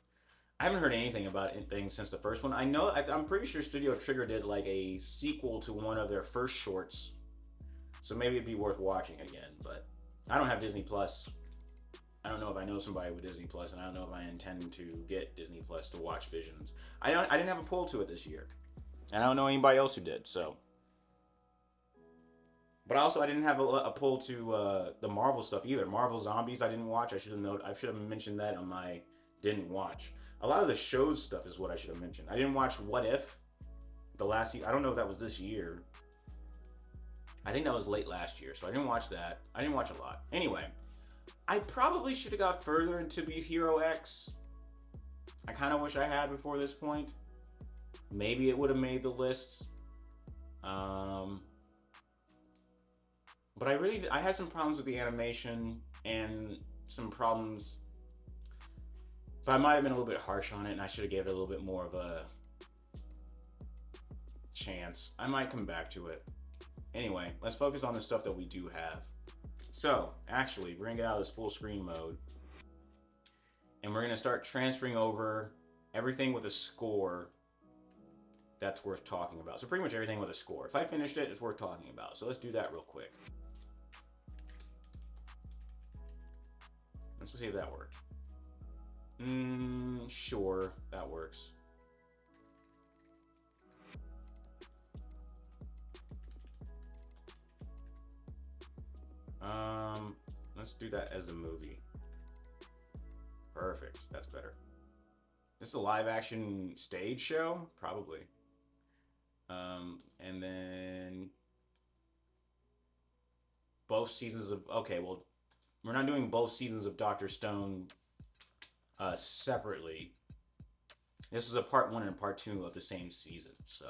I haven't heard anything about anything since the first one. I'm pretty sure Studio Trigger did like a sequel to one of their first shorts, so maybe it'd be worth watching again. But I don't have Disney Plus. I don't know if I know somebody with Disney Plus, and I don't know if I intend to get Disney Plus to watch Visions. I didn't have a pull to it this year, and I don't know anybody else who did. So, but also I didn't have a pull to the Marvel stuff either. Marvel Zombies I didn't watch. I should have mentioned that on my didn't watch. A lot of the shows stuff is what I should have mentioned. I didn't watch What If the last year. I don't know if that was this year. I think that was late last year, so I didn't watch that. I didn't watch a lot. Anyway, I probably should have got further into Be Hero X. I kind of wish I had before this point. Maybe it would have made the list. But I had some problems with the animation and some problems. But I might have been a little bit harsh on it, and I should have gave it a little bit more of a chance. I might come back to it. Anyway, let's focus on the stuff that we do have. So, actually, we're going to get out of this full screen mode, and we're going to start transferring over everything with a score that's worth talking about. So pretty much everything with a score. If I finished it, it's worth talking about. So let's do that real quick. Let's see if that worked. Sure, that works. Let's do that as a movie. Perfect, that's better. This is a live action stage show? Probably. And then both seasons of, okay, well, we're not doing both seasons of Dr. Stone separately. This is a part 1 and part 2 of the same season, so.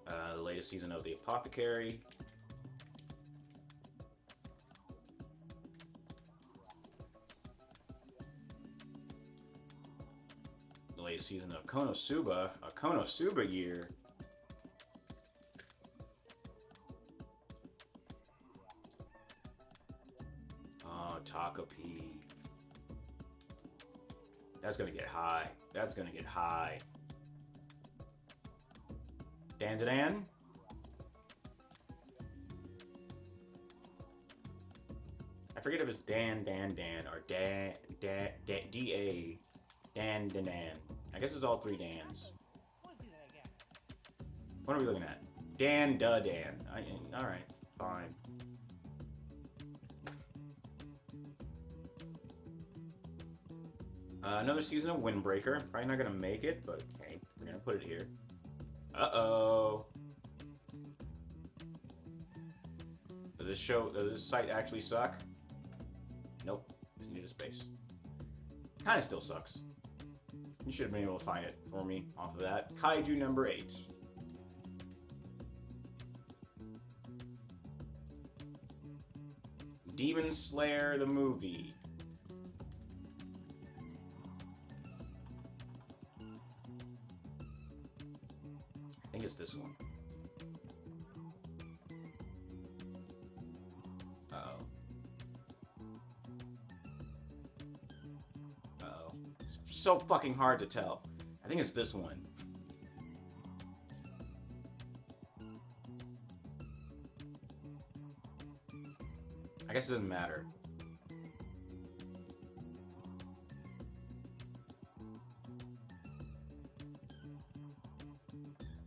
The latest season of The Apothecary. The latest season of Konosuba, a Konosuba year. Takapi. That's gonna get high. That's gonna get high. Dan. I forget if it's Dan, or Da, D-A, Dan. I guess it's all 3 Dans. What are we looking at? Dan. Alright, fine. Another season of Windbreaker. Probably not gonna make it, but hey, we're gonna put it here. Uh-oh. Does this site actually suck? Nope. Just need a space. Kinda still sucks. You should have been able to find it for me off of that. Kaiju number 8. Demon Slayer the movie. I think it's this one. Uh-oh. Uh-oh. It's so fucking hard to tell. I think it's this one. I guess it doesn't matter.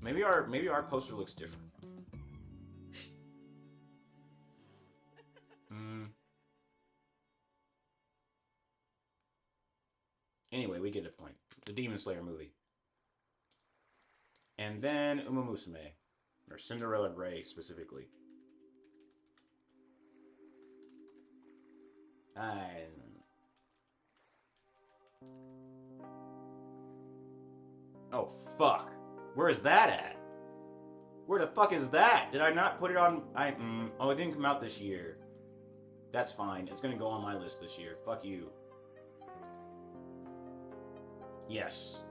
Maybe our poster looks different. Anyway, we get a point. The Demon Slayer movie. And then Uma Musume. Or Cinderella Grey, specifically. Oh, fuck. Where is that at? Where the fuck is that? Did I not put it on... Oh, it didn't come out this year. That's fine. It's gonna go on my list this year. Fuck you. Yes.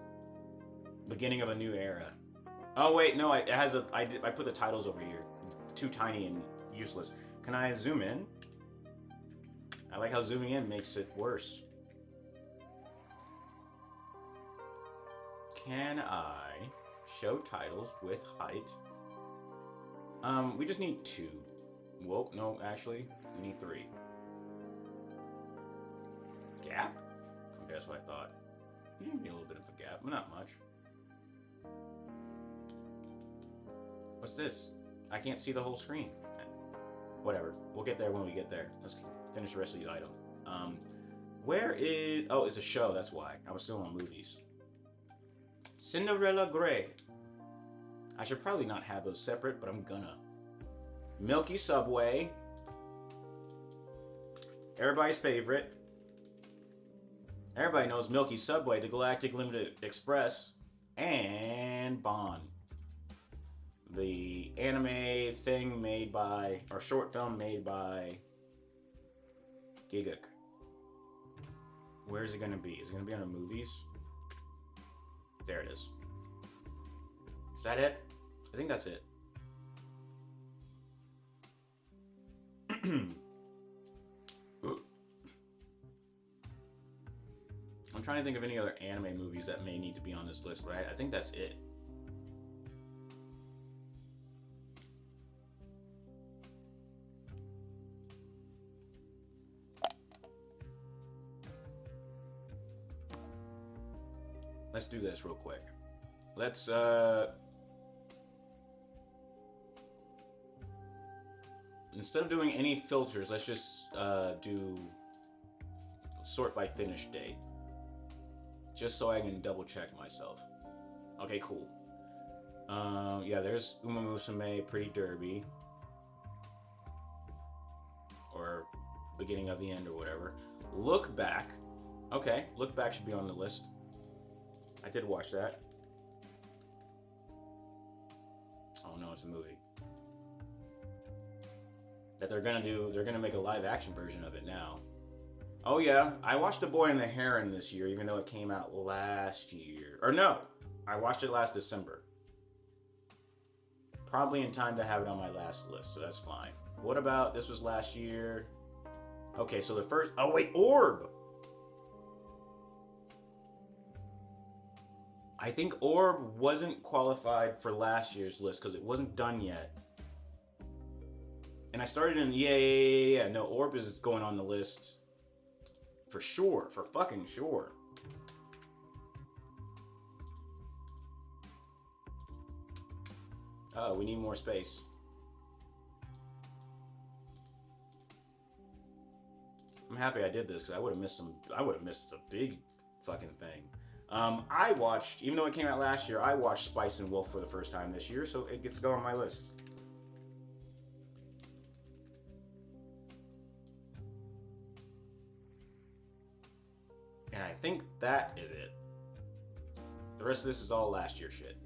Beginning of a new era. Oh wait, no, it has a... I put the titles over here. Too tiny and useless. Can I zoom in? I like how zooming in makes it worse. Can I show titles with height? We just need 2. Whoa, no, actually, we need 3. Gap? Okay, that's what I thought. You need a little bit of a gap, but not much. What's this? I can't see the whole screen. Whatever. We'll get there when we get there. Let's finish the rest of these items. Where is... Oh, it's a show, that's why. I was still on movies. Cinderella Grey. I should probably not have those separate, but I'm gonna. Milky Subway. Everybody's favorite. Everybody knows Milky Subway, the Galactic Limited Express, and Bond. The anime thing made by, or short film made by Gigak. Where is it gonna be? Is it gonna be on the movies? There it is. Is that it? I think that's it. I'm trying to think of any other anime movies that may need to be on this list, but I think that's it. Let's do this real quick. Let's, instead of doing any filters, let's just do sort by finish date. Just so I can double check myself. Okay, cool. Yeah, there's Uma Musume pre-derby. Or beginning of the end or whatever. Look Back. Okay, Look Back should be on the list. I did watch that. Oh no, it's a movie. That they're gonna make a live action version of it now. Oh yeah, I watched The Boy and the Heron this year, even though it came out last year. Or no, I watched it last December. Probably in time to have it on my last list, so that's fine. What about, this was last year. Okay, so the first, oh wait, Orb! I think Orb wasn't qualified for last year's list because it wasn't done yet. And I started in, yeah. No, Orb is going on the list. For sure, for fucking sure. Oh, we need more space. I'm happy I did this because I would have missed a big fucking thing. I watched, even though it came out last year, I watched Spice and Wolf for the first time this year, so it gets to go on my list. And I think that is it. The rest of this is all last year shit.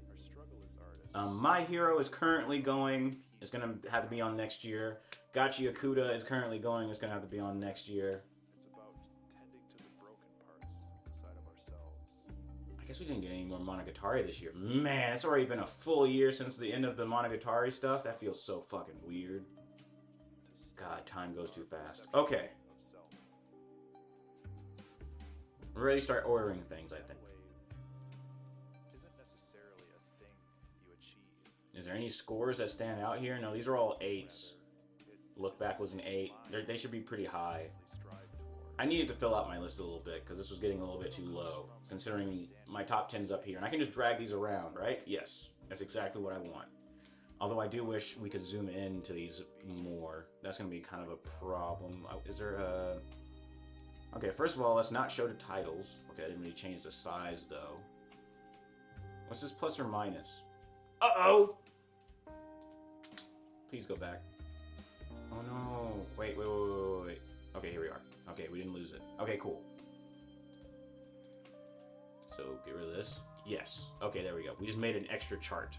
My Hero is currently going. It's gonna have to be on next year. Gachi Akuda is currently going. It's gonna have to be on next year. It's about tending to the broken parts inside of ourselves. I guess we didn't get any more Monogatari this year. Man, it's already been a full year since the end of the Monogatari stuff. That feels so fucking weird. God, time goes too fast. Okay. We're ready to start ordering things, I think. Is there any scores that stand out here? No, these are all 8s. Look back was an 8. They should be pretty high. strive toward. I needed to fill out my list a little bit because this was getting a little bit too low, considering my top 10's up here. And I can just drag these around, right? Yes, that's exactly what I want. Although I do wish we could zoom in to these more. That's going to be kind of a problem. Is there a... Okay, first of all, let's not show the titles. Okay, I didn't really change the size, though. What's this plus or minus? Uh-oh! Please go back. Oh, no. Wait. Okay, here we are. Okay, we didn't lose it. Okay, cool. So, get rid of this. Yes. Okay, there we go. We just made an extra chart.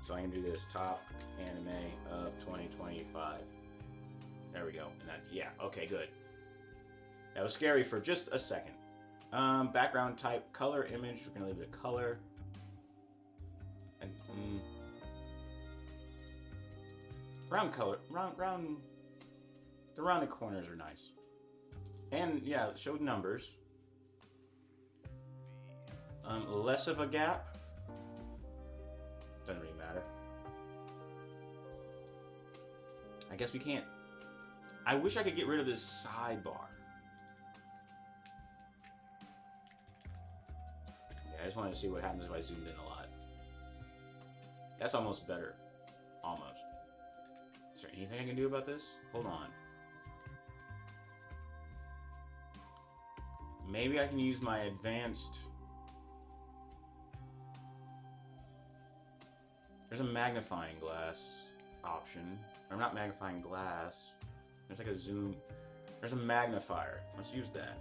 So I can do this top anime of 2025. There we go. And that, yeah, okay, good. That was scary for just a second. Background type, color, image. We're gonna leave it a color. And round color, round. The rounded corners are nice. And yeah, it showed numbers. Less of a gap. Doesn't really matter. I guess we can't. I wish I could get rid of this sidebar. Yeah, I just wanted to see what happens if I zoomed in a lot. That's almost better. Almost. Is there anything I can do about this? Hold on. Maybe I can use my advanced... There's a magnifying glass option. Or not magnifying glass. There's like a zoom. There's a magnifier. Let's use that.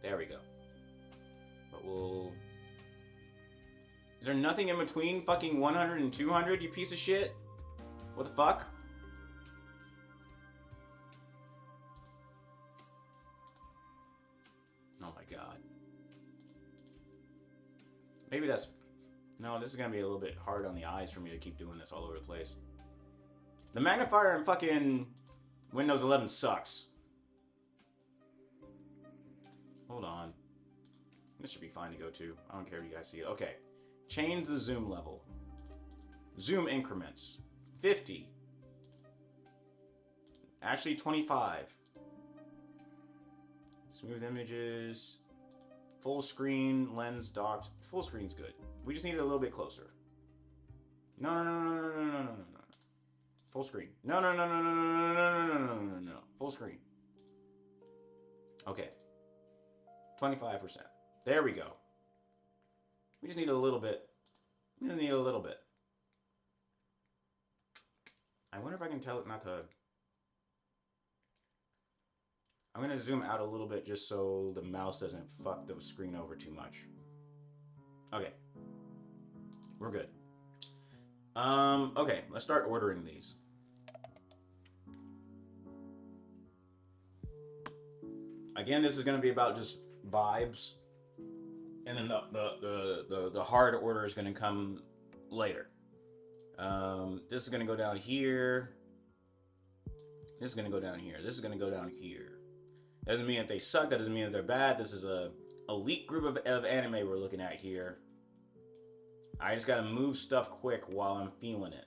There we go. But we'll... Is there nothing in between fucking 100 and 200, you piece of shit? What the fuck? Oh my god. Maybe that's... No, this is gonna be a little bit hard on the eyes for me to keep doing this all over the place. The magnifier in fucking Windows 11 sucks. Hold on. This should be fine to go to. I don't care if you guys see it. Okay. Change the zoom level. Zoom increments. 50. Actually, 25. Smooth images. Full screen, lens docked. Full screen's good. We just need it a little bit closer. No. Full screen. No. Full screen. Okay. 25%. There we go. We just need a little bit. We just need a little bit. I wonder if I can tell it not to... I'm going to zoom out a little bit just so the mouse doesn't fuck the screen over too much. Okay. We're good. Okay, let's start ordering these. Again, this is going to be about just vibes. And then the hard order is going to come later. This is going to go down here. This is going to go down here. This is going to go down here. Doesn't mean that they suck. That doesn't mean that they're bad. This is a elite group of anime we're looking at here. I just gotta move stuff quick while I'm feeling it.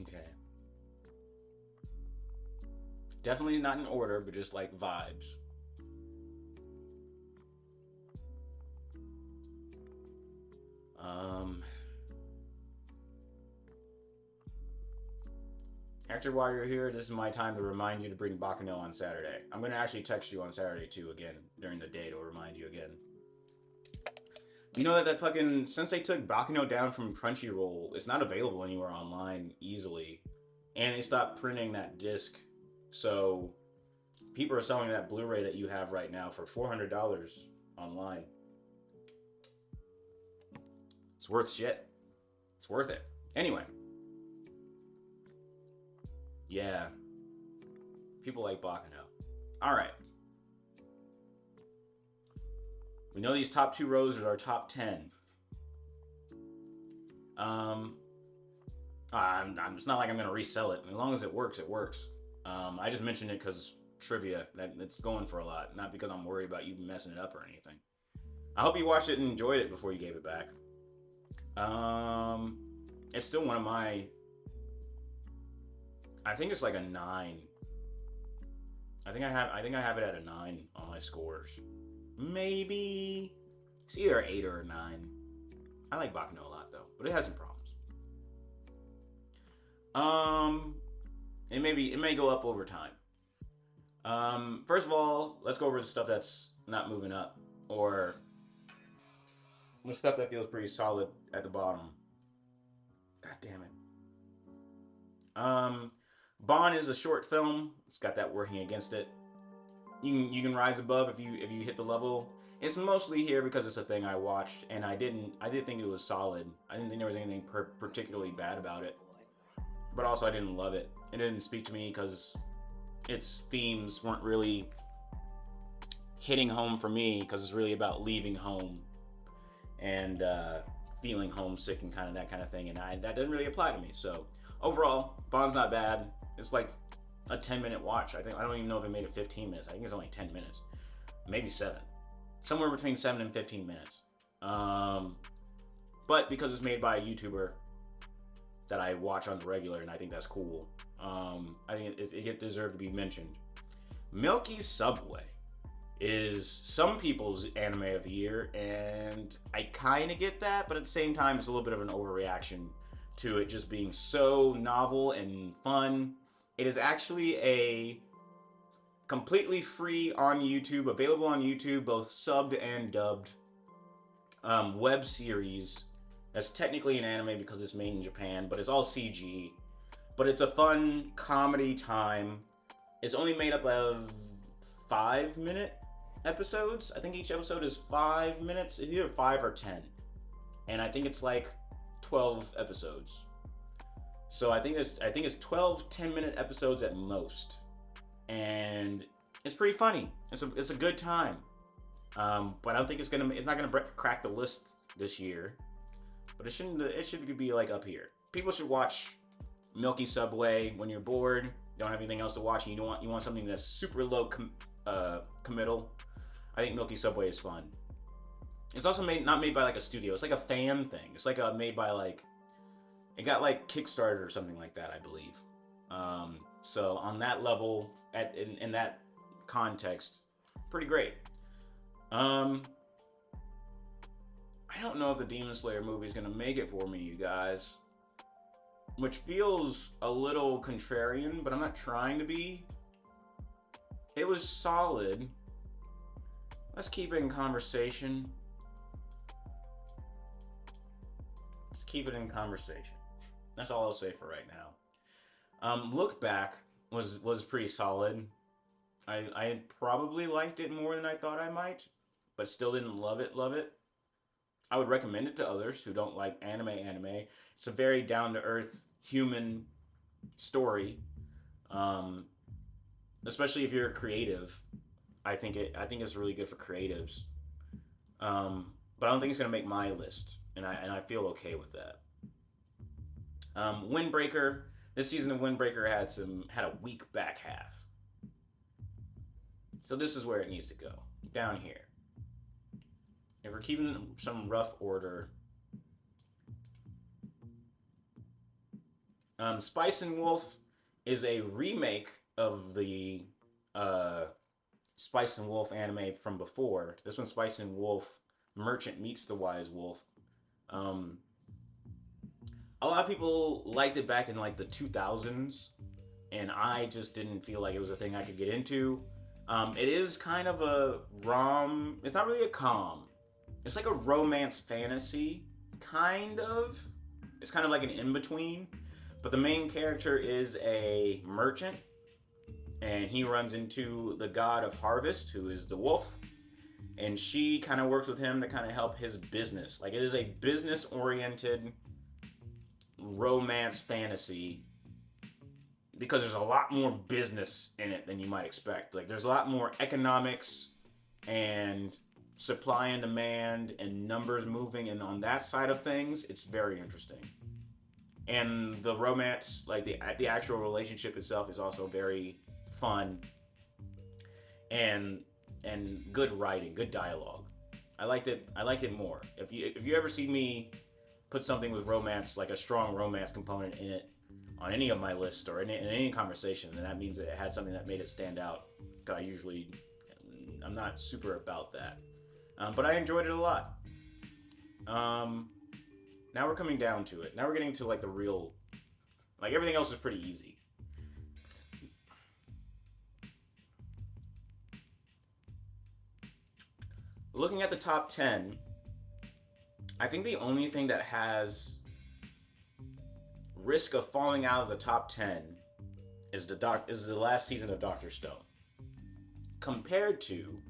Okay. Definitely not in order, but just like vibes. Hector, while you're here, this is my time to remind you to bring Baccano on Saturday. I'm going to actually text you on Saturday, too, again, during the day to remind you again. You know that fucking... Since they took Baccano down from Crunchyroll, it's not available anywhere online easily. And they stopped printing that disc. So, people are selling that Blu-ray that you have right now for $400 online. It's worth shit. It's worth it. Anyway. Yeah. People like Baccano. Alright. We know these top 2 rows are our top 10. It's not like I'm going to resell it. As long as it works, it works. I just mentioned it because trivia. It's going for a lot. Not because I'm worried about you messing it up or anything. I hope you watched it and enjoyed it before you gave it back. It's still one of my... I think it's like a 9. I think I have it at a 9 on my scores. Maybe it's either an 8 or a 9. I like Baccano a lot though, but it has some problems. It may go up over time. First of all, let's go over the stuff that's not moving up, or the stuff that feels pretty solid at the bottom. God damn it. Bond is a short film. It's got that working against it. You can rise above if you hit the level. It's mostly here because it's a thing I watched, and I did think it was solid. I didn't think there was anything particularly bad about it, but also I didn't love it. It didn't speak to me because its themes weren't really hitting home for me, because it's really about leaving home and feeling homesick and kind of that kind of thing, and that didn't really apply to me. So overall, Bond's not bad. It's like a 10-minute watch. I don't even know if it made it 15 minutes. I think it's only 10 minutes, maybe 7, somewhere between 7 and 15 minutes. But because it's made by a YouTuber that I watch on the regular, and I think that's cool, I think it deserved to be mentioned. Milky Subway is some people's anime of the year, and I kind of get that, but at the same time, it's a little bit of an overreaction to it just being so novel and fun. It is actually a completely free on YouTube, available on YouTube, both subbed and dubbed, web series that's technically an anime because it's made in Japan, but it's all CG. But it's a fun comedy time. It's only made up of 5-minute episodes. I think each episode is 5 minutes. It's either 5 or 10. And I think it's like 12 episodes. So I think it's 12 10-minute episodes at most. And it's pretty funny. It's a good time. But I don't think it's not gonna crack the list this year. But it should be like up here. People should watch Milky Subway when you're bored, don't have anything else to watch, and you want something that's super low committal. I think Milky Subway is fun. It's also not made by like a studio. It's like a fan thing. It's like made by like, it got like Kickstarter or something like that, I believe. So on that level, in that context, pretty great. I don't know if the Demon Slayer movie is gonna make it for me, you guys. Which feels a little contrarian, but I'm not trying to be. It was solid. Let's keep it in conversation. Let's keep it in conversation. That's all I'll say for right now. Look Back was pretty solid. I probably liked it more than I thought I might, but still didn't love it. I would recommend it to others who don't like anime. It's a very down-to-earth human story, especially if you're a creative. I think it's really good for creatives, but I don't think it's gonna make my list, and I feel okay with that. Windbreaker. This season of Windbreaker had a weak back half, so this is where it needs to go, down here. If we're keeping some rough order, Spice and Wolf is a remake of the Spice and Wolf anime from before. This one's Spice and Wolf Merchant Meets the Wise Wolf. A lot of people liked it back in like the 2000s, and I just didn't feel like it was a thing I could get into. It is kind of a it's not really a it's like a romance fantasy, kind of. It's kind of like an in-between. But the main character is a merchant, and he runs into the god of harvest, who is the wolf. and she kind of works with him to kind of help his business. Like, it is a business-oriented romance fantasy because there's a lot more business in it than you might expect. Like, there's a lot more economics and supply and demand and numbers moving, and on that side of things, it's very interesting. And the romance, like the actual relationship itself, is also very fun and good writing, good dialogue. I liked it more. If you ever see me put something with romance, like a strong romance component in it, on any of my lists or in any conversation, then that means that it had something that made it stand out. Because I'm not super about that, but I enjoyed it a lot. Now we're coming down to it. Now we're getting to like the real, like everything else is pretty easy. Looking at the top 10, I think the only thing that has risk of falling out of the top 10 is the last season of Dr. Stone. Compared to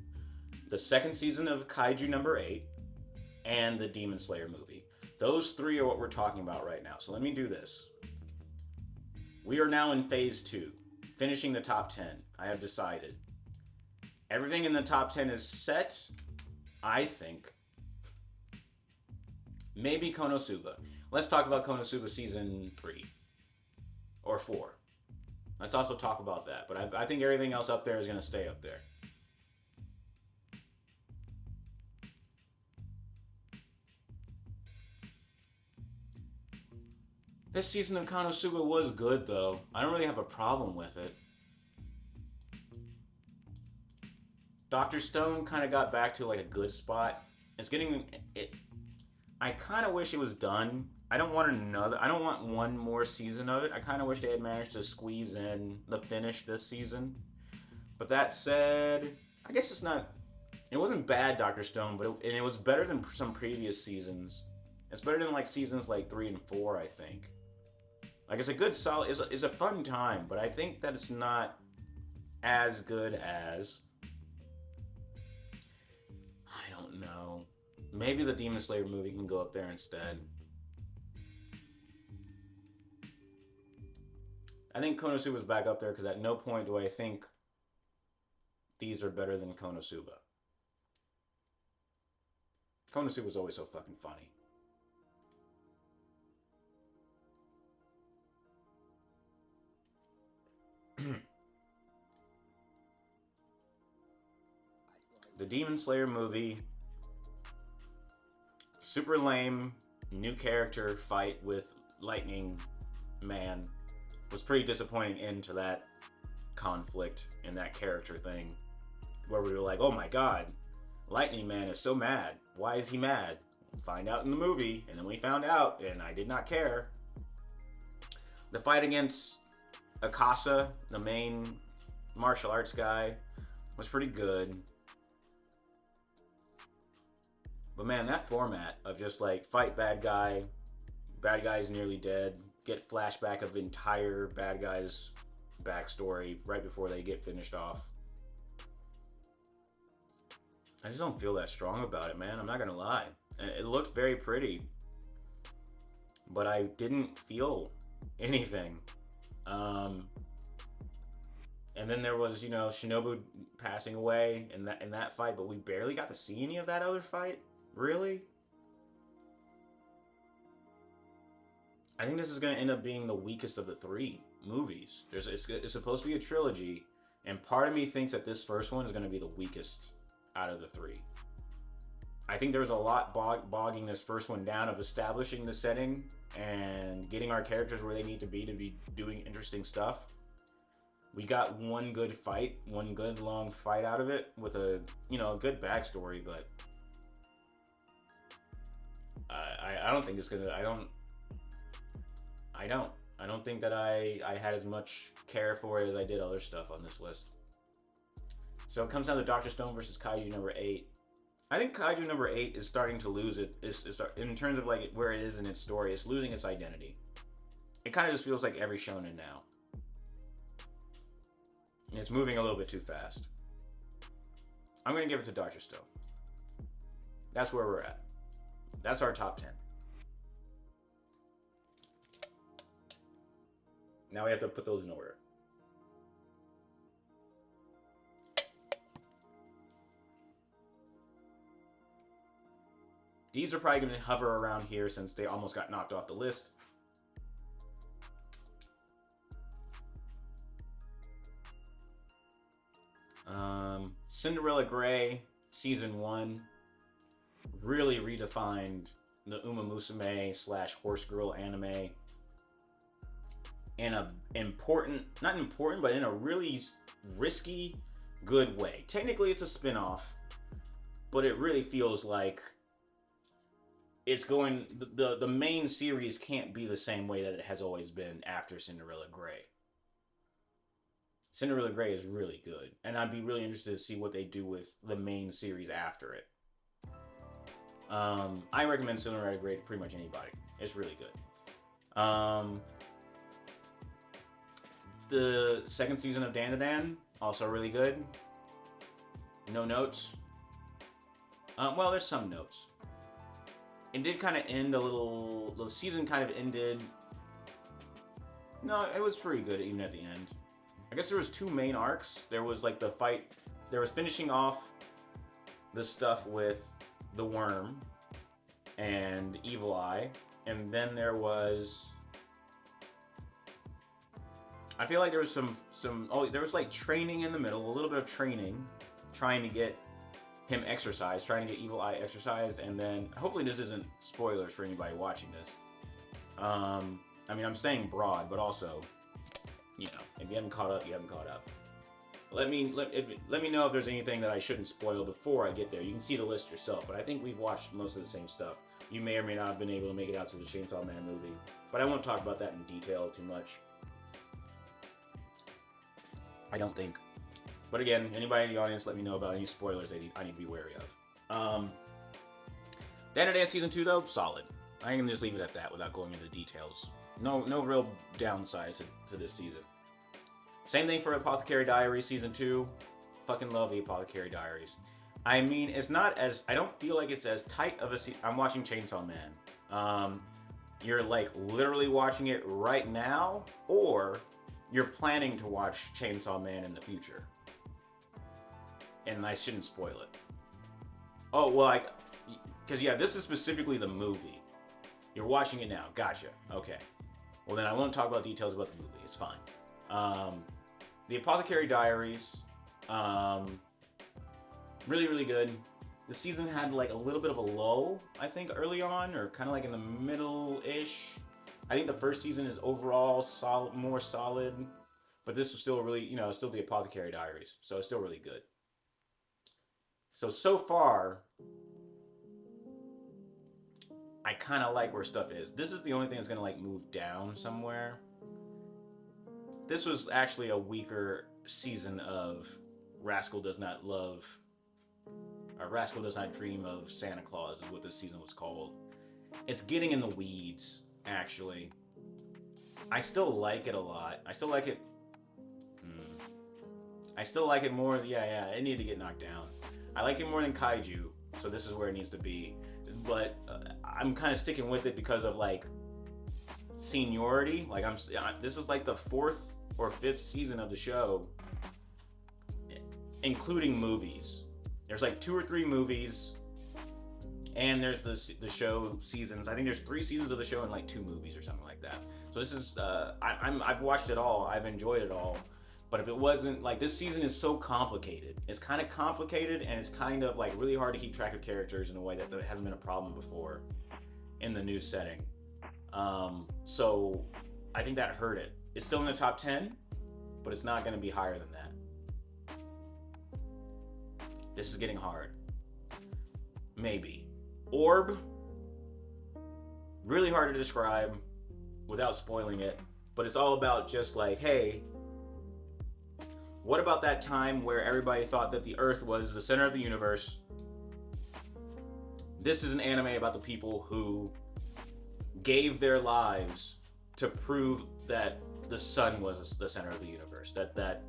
the second season of Kaiju number 8 and the Demon Slayer movie. Those three are what we're talking about right now. So let me do this. We are now in phase 2, finishing the top 10. I have decided. Everything in the top 10 is set, I think. Maybe Konosuba. Let's talk about Konosuba season 3 or 4. Let's also talk about that. But I think everything else up there is going to stay up there. This season of Konosuba was good, though. I don't really have a problem with it. Dr. Stone kind of got back to like a good spot. It's getting it. I kind of wish it was done. I don't want one more season of it. I kind of wish they had managed to squeeze in the finish this season. But that said, I guess it wasn't bad, Dr. Stone, but it was better than some previous seasons. It's better than like seasons like 3 and 4, I think. Like, it's a good solid, it's a fun time, but I think that it's not as good as, I don't know. Maybe the Demon Slayer movie can go up there instead. I think Konosuba's back up there because at no point do I think these are better than Konosuba. Konosuba's always so fucking funny. The Demon Slayer movie, super lame, new character fight with Lightning Man, was pretty disappointing end to that conflict and that character thing, where we were like, oh my god, Lightning Man is so mad. Why is he mad? We'll find out in the movie, and then we found out, and I did not care. The fight against Akasa, the main martial arts guy, was pretty good. But man, that format of just like fight bad guy's nearly dead, get flashback of the entire bad guy's backstory right before they get finished off. I just don't feel that strong about it, man. I'm not gonna lie. It looked very pretty, but I didn't feel anything. And then there was, Shinobu passing away in that fight, but we barely got to see any of that other fight. Really? I think this is going to end up being the weakest of the 3 movies. It's supposed to be a trilogy, and part of me thinks that this first one is going to be the weakest out of the 3. I think there's a lot bogging this first one down of establishing the setting and getting our characters where they need to be doing interesting stuff. We got one good long fight out of it with a good backstory, but I don't think it's gonna. I don't think that I had as much care for it as I did other stuff on this list. So it comes down to Dr. Stone versus Kaiju number 8. I think Kaiju number 8 is starting to lose it. Is in terms of like where it is in its story. It's losing its identity. It kind of just feels like every shonen now. And it's moving a little bit too fast. I'm gonna give it to Dr. Stone. That's where we're at. That's our top 10. Now we have to put those in order. These are probably going to hover around here since they almost got knocked off the list. Cinderella Grey season 1 really redefined the Uma Musume / horse girl anime in a not important, but in a really risky, good way. Technically, it's a spin-off, but it really feels like it's going. The main series can't be the same way that it has always been after Cinderella Grey. Cinderella Grey is really good, and I'd be really interested to see what they do with the main series after it. I recommend Cinderella Grey to pretty much anybody. It's really good. The second season of Dan, also really good. No notes. Well, there's some notes. It did kind of end a little. The season kind of ended. No, it was pretty good even at the end. I guess there was 2 main arcs. There was like the fight. There was finishing off the stuff with the worm and Evil Eye, and then there was. I feel like there was some. Oh, there was like training in the middle, a little bit of training, trying to get him exercised, trying to get Evil Eye exercised, and then hopefully this isn't spoilers for anybody watching this. I mean, I'm staying broad, but also, you know, if you haven't caught up, you haven't caught up. Let me know if there's anything that I shouldn't spoil before I get there. You can see the list yourself, but I think we've watched most of the same stuff. You may or may not have been able to make it out to the Chainsaw Man movie, but I won't talk about that in detail too much. I don't think. But again, anybody in the audience, let me know about any spoilers that I need to be wary of. Dan Season 2, though, solid. I can just leave it at that without going into details. No real downsides to this season. Same thing for Apothecary Diaries Season 2. Fucking love the Apothecary Diaries. I mean, it's not as... I don't feel like it's as tight of a... I'm watching Chainsaw Man. You're, like, literally watching it right now, or you're planning to watch Chainsaw Man in the future. And I shouldn't spoil it. Oh, well, because, yeah, this is specifically the movie. You're watching it now. Gotcha. Okay. Well, then I won't talk about details about the movie. It's fine. The Apothecary Diaries, really, really good. The season had like a little bit of a lull, I think, early on, or kind of like in the middle-ish. I think the first season is overall more solid, but this was still really, you know, still the Apothecary Diaries, so it's still really good. So far, I kind of like where stuff is. This is the only thing that's going to like move down somewhere. This was actually a weaker season of Rascal Does Not Dream of Santa Claus is what this season was called. It's getting in the weeds, actually. I still like it a lot. I still like it. I still like it more. Yeah, it needed to get knocked down. I like it more than Kaiju, so this is where it needs to be. But I'm kind of sticking with it because of like seniority. Like this is like the 4th or 5th season of the show, including movies. There's like 2 or 3 movies, and there's the show seasons. I think there's 3 seasons of the show and like 2 movies or something like that. So this is I've watched it all. I've enjoyed it all. But if it wasn't, like, this season is so complicated. It's kind of complicated, and it's kind of, like, really hard to keep track of characters in a way that hasn't been a problem before in the new setting. So I think that hurt it. It's still in the top 10, but it's not going to be higher than that. This is getting hard. Maybe. Orb. Really hard to describe without spoiling it, but it's all about just like, hey, what about that time where everybody thought that the Earth was the center of the universe? This is an anime about the people who gave their lives to prove that the sun was the center of the universe. That the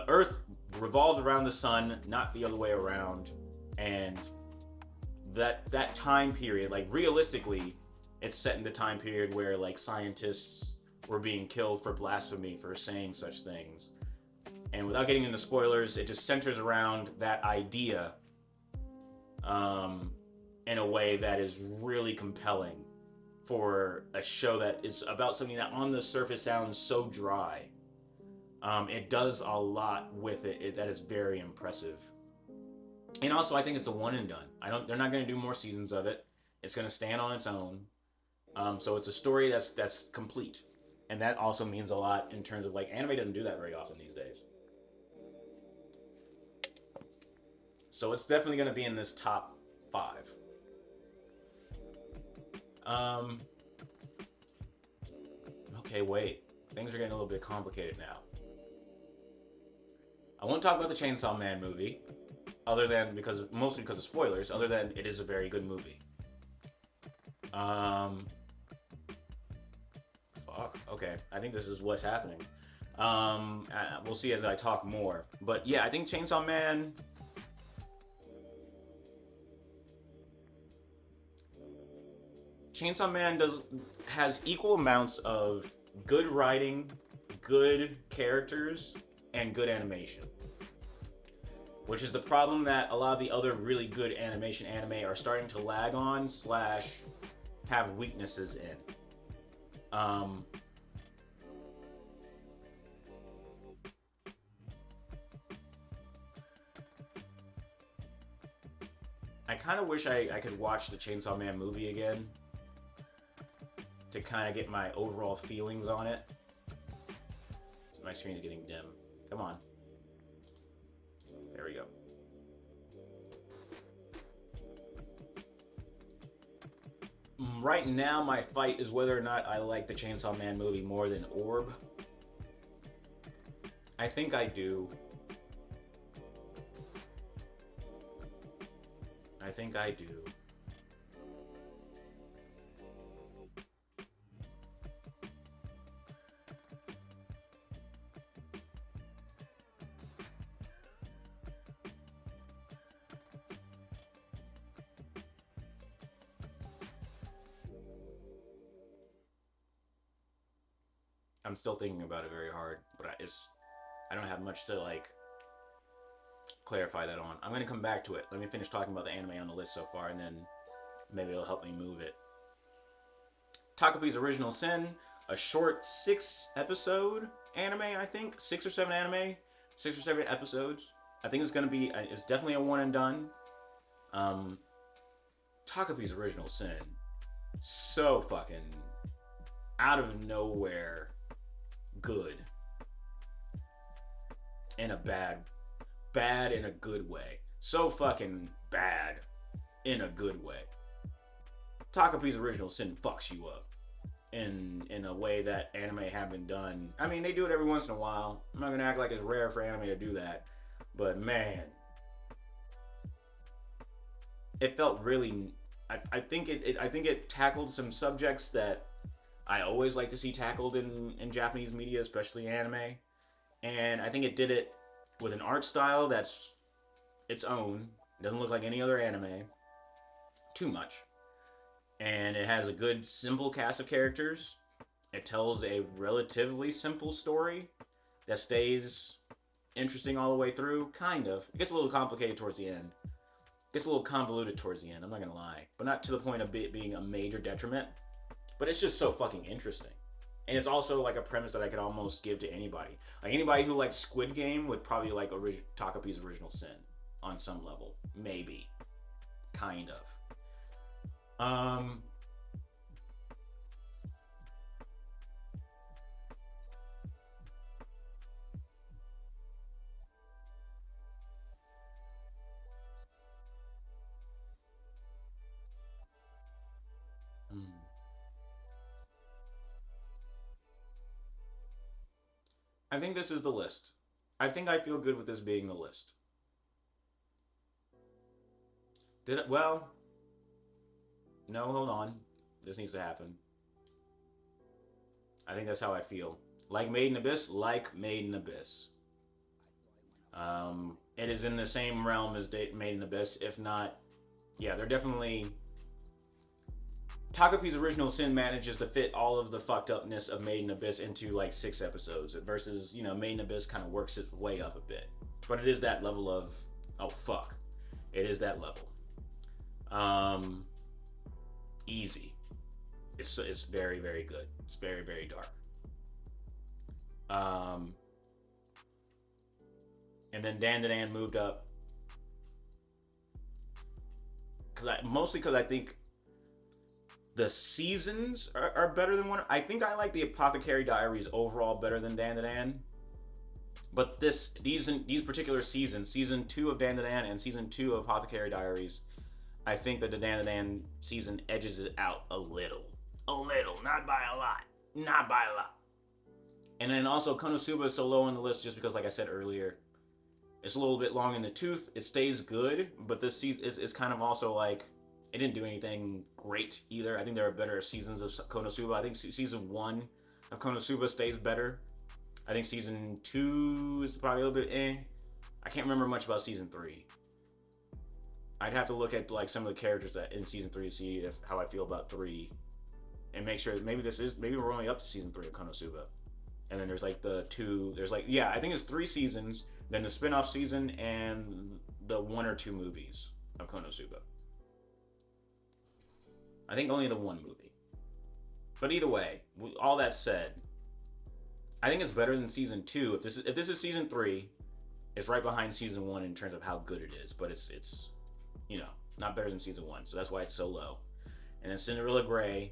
Earth revolved around the sun, not the other way around. And that time period, like realistically, it's set in the time period where like scientists were being killed for blasphemy for saying such things. And without getting into spoilers, it just centers around that idea in a way that is really compelling for a show that is about something that on the surface sounds so dry. It does a lot with it that is very impressive. And also, I think it's a one and done. They're not going to do more seasons of it. It's going to stand on its own. So it's a story that's complete, and that also means a lot in terms of like anime doesn't do that very often these days. So it's definitely going to be in this top 5. Okay, wait. Things are getting a little bit complicated now. I won't talk about the Chainsaw Man movie, mostly because of spoilers. Other than it is a very good movie. Fuck. Okay, I think this is what's happening. We'll see as I talk more. But yeah, I think Chainsaw Man. Chainsaw Man has equal amounts of good writing, good characters, and good animation. Which is the problem that a lot of the other really good anime are starting to lag on / have weaknesses in. I kind of wish I could watch the Chainsaw Man movie again to kind of get my overall feelings on it. My screen's getting dim. Come on. There we go. Right now, my fight is whether or not I like the Chainsaw Man movie more than Orb. I think I do. I think I do. I'm still thinking about it very hard, but I don't have much to like clarify that on. I'm gonna come back to it. Let me finish talking about the anime on the list so far, and then maybe it'll help me move it. Takapi's Original Sin, a short 6-episode anime, I think. 6 or 7 anime, 6 or 7 episodes. I think it's gonna be. It's definitely a one and done. Takapi's Original Sin, so fucking out of nowhere good in a bad in a good way. So fucking bad in a good way. Takapi's Original Sin fucks you up in a way that anime haven't done. I mean, they do it every once in a while. I'm not gonna act like it's rare for anime to do that, but man, it felt really. I think it tackled some subjects that I always like to see tackled in Japanese media, especially anime. And I think it did it with an art style that's its own. It doesn't look like any other anime. Too much. And it has a good, simple cast of characters. It tells a relatively simple story that stays interesting all the way through. Kind of. It gets a little complicated towards the end. It gets a little convoluted towards the end, I'm not gonna lie. But not to the point of it being a major detriment. But it's just so fucking interesting. And it's also like a premise that I could almost give to anybody. Like anybody who likes Squid Game would probably like Takapi's Original Sin on some level. Maybe. Kind of. I think this is the list. I think I feel good with this being the list. Did it? Well, no, hold on. This needs to happen. I think that's how I feel. Like Made in Abyss, like Made in Abyss. It is in the same realm as Made in Abyss, if not yeah, they're definitely. Takapi's Original Sin manages to fit all of the fucked upness of Made in Abyss into like 6 episodes versus, Made in Abyss kind of works its way up a bit. But it is that level of, oh fuck. It is that level. Um, Easy. It's very, very good. It's very, very dark. Um, and then Dan Dan moved up. Mostly because I think the seasons are better than one. I think I like the Apothecary Diaries overall better than Dan Dan. But these particular seasons, season 2 of Dan Dan and season 2 of Apothecary Diaries, I think that the Dan Dan season edges it out a little, not by a lot. And then also Konosuba is so low on the list just because, like I said earlier, it's a little bit long in the tooth. It stays good, but this season is kind of also like it didn't do anything great either. I think there are better seasons of Konosuba. I think season 1 of Konosuba stays better. I think season 2 is probably a little bit eh. I can't remember much about season 3. I'd have to look at like some of the characters that in season 3 to see how I feel about 3, and make sure maybe we're only up to season 3 of Konosuba. And then there's like I think it's 3 seasons, then the spin-off season, and the 1 or 2 movies of Konosuba. I think only the 1 movie. But either way, all that said, I think it's better than season 2. If this is season 3, it's right behind season 1 in terms of how good it is, but it's not better than season 1, so that's why it's so low. And then Cinderella Grey,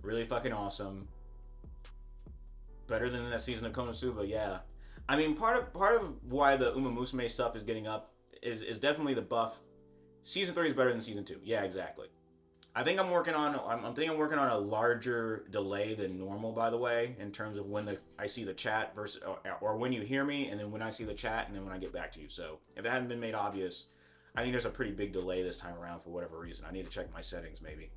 really fucking awesome. Better than that season of Konosuba, yeah. I mean, part of why the Uma Musume stuff is getting up is definitely the buff. Season 3 is better than season 2. Yeah, exactly. I think I'm working on a larger delay than normal, by the way, in terms of when I see the chat versus or when you hear me, and then when I see the chat, and then when I get back to you. So if it hadn't been made obvious, I think there's a pretty big delay this time around for whatever reason. I need to check my settings maybe.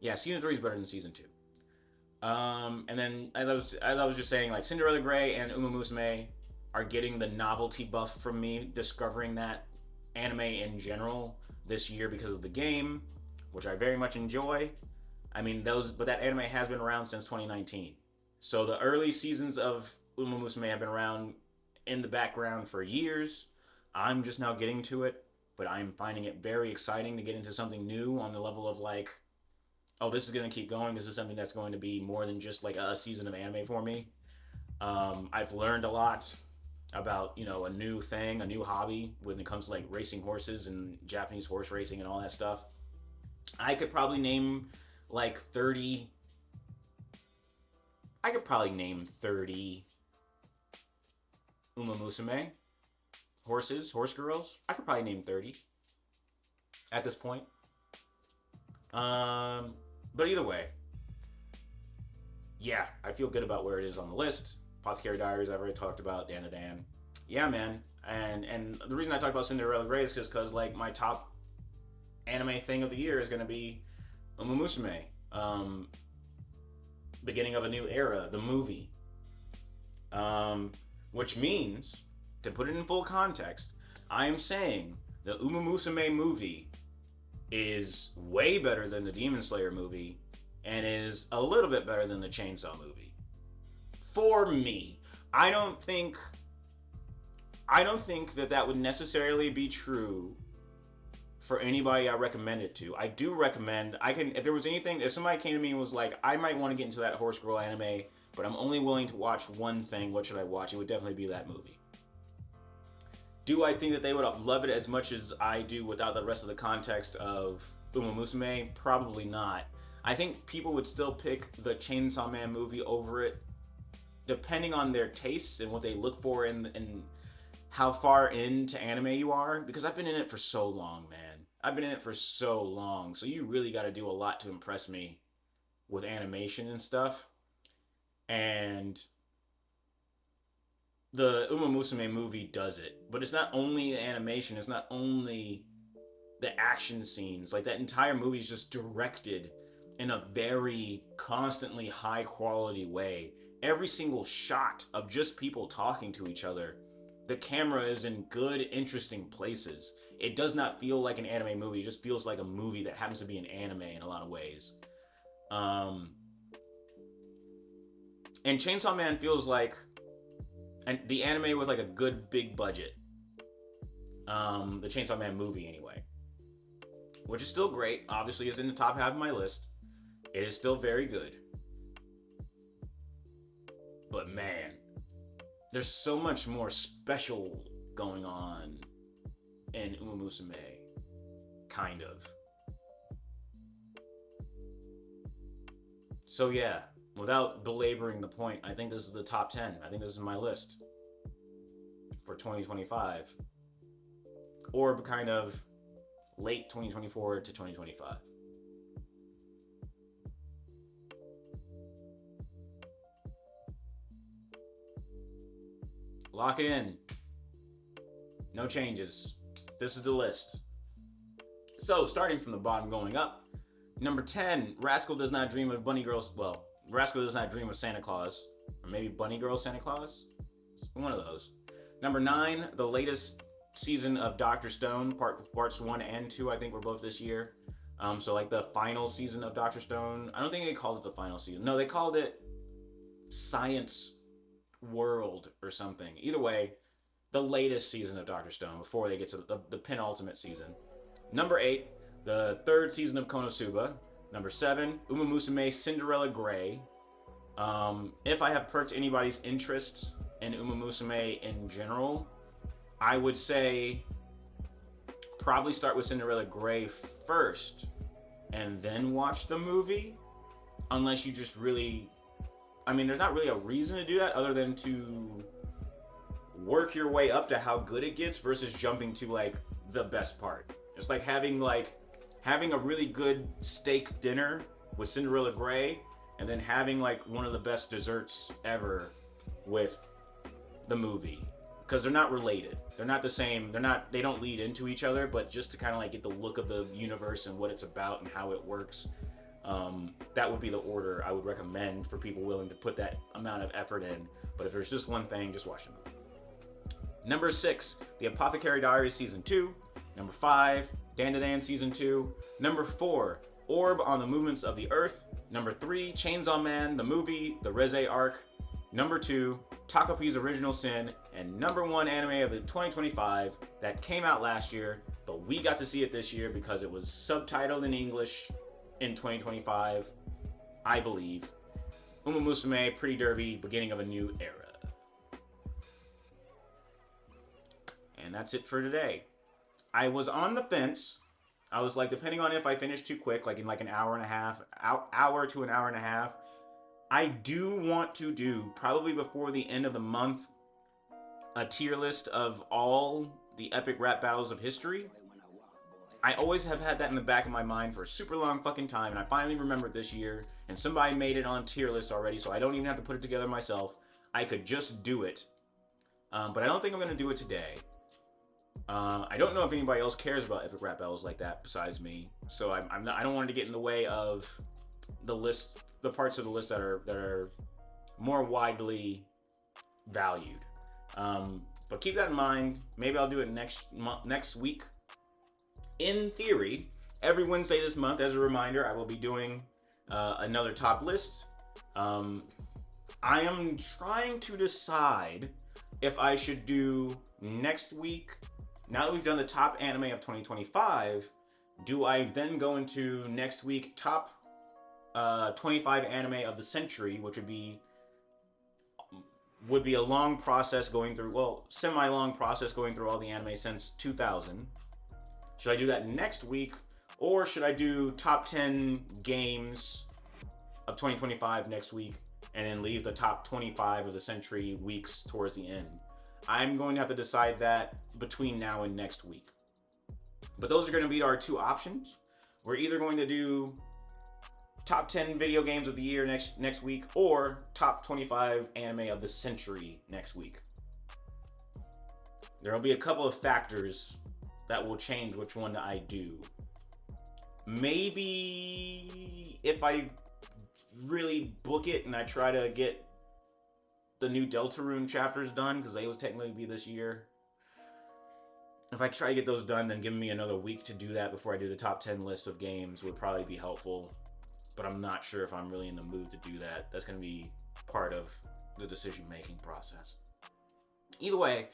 Yeah, season 3 is better than season 2. And then as I was just saying, like Cinderella Grey and Uma Musume are getting the novelty buff from me discovering that anime in general this year because of the game, which I very much enjoy. I mean, but that anime has been around since 2019. So the early seasons of Uma Musume have been around in the background for years. I'm just now getting to it, but I'm finding it very exciting to get into something new on the level of like, oh, this is going to keep going. This is something that's going to be more than just like a season of anime for me. I've learned a lot about, a new thing, a new hobby when it comes to like racing horses and Japanese horse racing and all that stuff. I could probably name like 30 Uma Musume horse girls. I could probably name 30 at this point. But either way, yeah, I feel good about where it is on the list. Apothecary Diaries, I've already talked about. Dan the Dan. Yeah, man. And the reason I talked about Cinderella Grey is just because like my top anime thing of the year is going to be Uma Musume. Beginning of a New Era, the movie. Which means, to put it in full context, I am saying the Uma Musume movie is way better than the Demon Slayer movie and is a little bit better than the Chainsaw movie. For me, I don't think that would necessarily be true for anybody I recommend it to. I do recommend, if somebody came to me and was like, I might want to get into that horse girl anime, but I'm only willing to watch one thing, what should I watch? It would definitely be that movie. Do I think that they would love it as much as I do without the rest of the context of Uma Musume? Probably not. I think people would still pick the Chainsaw Man movie over it, depending on their tastes and what they look for and how far into anime you are. Because I've been in it for so long, man. I've been in it for so long. So you really got to do a lot to impress me with animation and stuff. And the Uma Musume movie does it, but it's not only the animation, it's not only the action scenes. Like, that entire movie is just directed in a very constantly high quality way. Every single shot of just people talking to each other the camera is in good, interesting places. It does not feel like an anime movie. It just feels like a movie that happens to be an anime in a lot of ways. And Chainsaw Man feels like the anime with like a good big budget. The Chainsaw Man movie anyway. Which is still great. Obviously it's in the top half of my list. It is still very good. But man, there's so much more special going on in Uma Musume. Kind of. So yeah, without belaboring the point, I think this is the top 10. I think this is my list for 2025. Or kind of late 2024 to 2025. Lock it in. No changes. This is the list. So, starting from the bottom going up, number 10, Rascal Does Not Dream of Bunny Girls. Well, Rascal Does Not Dream of Santa Claus. Or maybe Bunny Girl Santa Claus? One of those. Number 9, the latest season of Dr. Stone, parts 1 and 2, I think were both this year. So like the final season of Dr. Stone. I don't think they called it the final season. No, they called it Science World or something. Either way, the latest season of Dr. Stone before they get to the penultimate season. Number 8, the third season of Konosuba. Number 7, Uma Musume Cinderella Grey. If I have perked anybody's interest in Uma Musume in general, I would say probably start with Cinderella Grey first and then watch the movie, unless you just really, I mean, there's not really a reason to do that other than to work your way up to how good it gets versus jumping to like the best part. It's like having a really good steak dinner with Cinderella Grey and then having like one of the best desserts ever with the movie, because they're not related. They're not the same. They don't lead into each other, but just to kind of like get the look of the universe and what it's about and how it works. That would be the order I would recommend for people willing to put that amount of effort in. But if there's just one thing, just watch the movie. Number 6, The Apothecary Diaries Season 2. Number 5, Dan Season 2. Number 4, Orb on the Movements of the Earth. Number 3, Chainsaw Man, the movie, the Reze arc. Number 2, Takopi's Original Sin. And number 1 anime of the 2025 that came out last year, but we got to see it this year because it was subtitled in English in 2025, I believe. Uma Musume, Pretty Derby, Beginning of a New Era. And that's it for today. I was on the fence. I was like, depending on if I finish too quick, like in like an hour and a half, hour to an hour and a half, I do want to do, probably before the end of the month, a tier list of all the epic rap battles of history. I always have had that in the back of my mind for a super long fucking time, and I finally remembered this year, and somebody made it on tier list already, so I don't even have to put it together myself. I could just do it. But I don't think I'm going to do it today. I don't know if anybody else cares about epic rap battles like that besides me, so I don't want to get in the way of the list, the parts of the list that are more widely valued. But keep that in mind. Maybe I'll do it next week. In theory, every Wednesday this month, as a reminder, I will be doing another top list. I am trying to decide if I should do next week. Now that we've done the top anime of 2025, do I then go into next week top 25 anime of the century, which would be a long process going through, well, semi-long process going through all the anime since 2000. Should I do that next week, or should I do top 10 games of 2025 next week and then leave the top 25 of the century weeks towards the end? I'm going to have to decide that between now and next week. But those are going to be our two options. We're either going to do top 10 video games of the year next week, or top 25 anime of the century next week. There will be a couple of factors that will change which one I do. Maybe if I really book it and I try to get the new Deltarune chapters done, because they will technically be this year. If I try to get those done, then giving me another week to do that before I do the top 10 list of games would probably be helpful. But I'm not sure if I'm really in the mood to do that. That's going to be part of the decision-making process. Either way,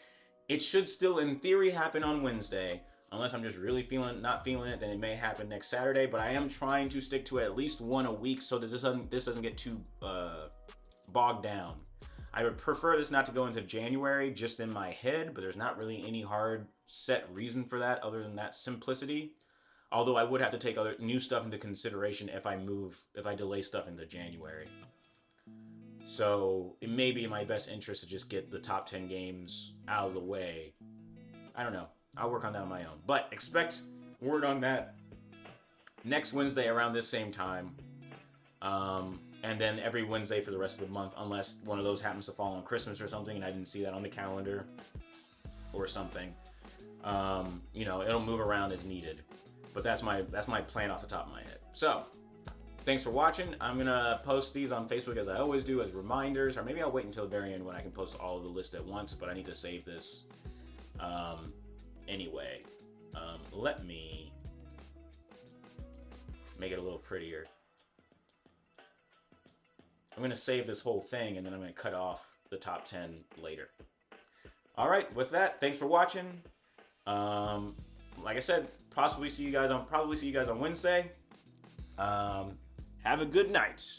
it should still, in theory, happen on Wednesday. Unless I'm just really not feeling it, then it may happen next Saturday. But I am trying to stick to at least one a week so that this doesn't get too bogged down. I would prefer this not to go into January just in my head, but there's not really any hard set reason for that other than that simplicity. Although I would have to take other new stuff into consideration if I delay stuff into January. So it may be in my best interest to just get the top 10 games out of the way. I don't know. I'll work on that on my own. But expect word on that next Wednesday around this same time. And then every Wednesday for the rest of the month, unless one of those happens to fall on Christmas or something and I didn't see that on the calendar or something. It'll move around as needed. But that's my plan off the top of my head. So, thanks for watching. I'm going to post these on Facebook as I always do as reminders. Or maybe I'll wait until the very end when I can post all of the list at once. But I need to save this anyway. Let me make it a little prettier. I'm going to save this whole thing, and then I'm going to cut off the top 10 later. All right, with that, thanks for watching. Like I said, probably see you guys on Wednesday. Have a good night.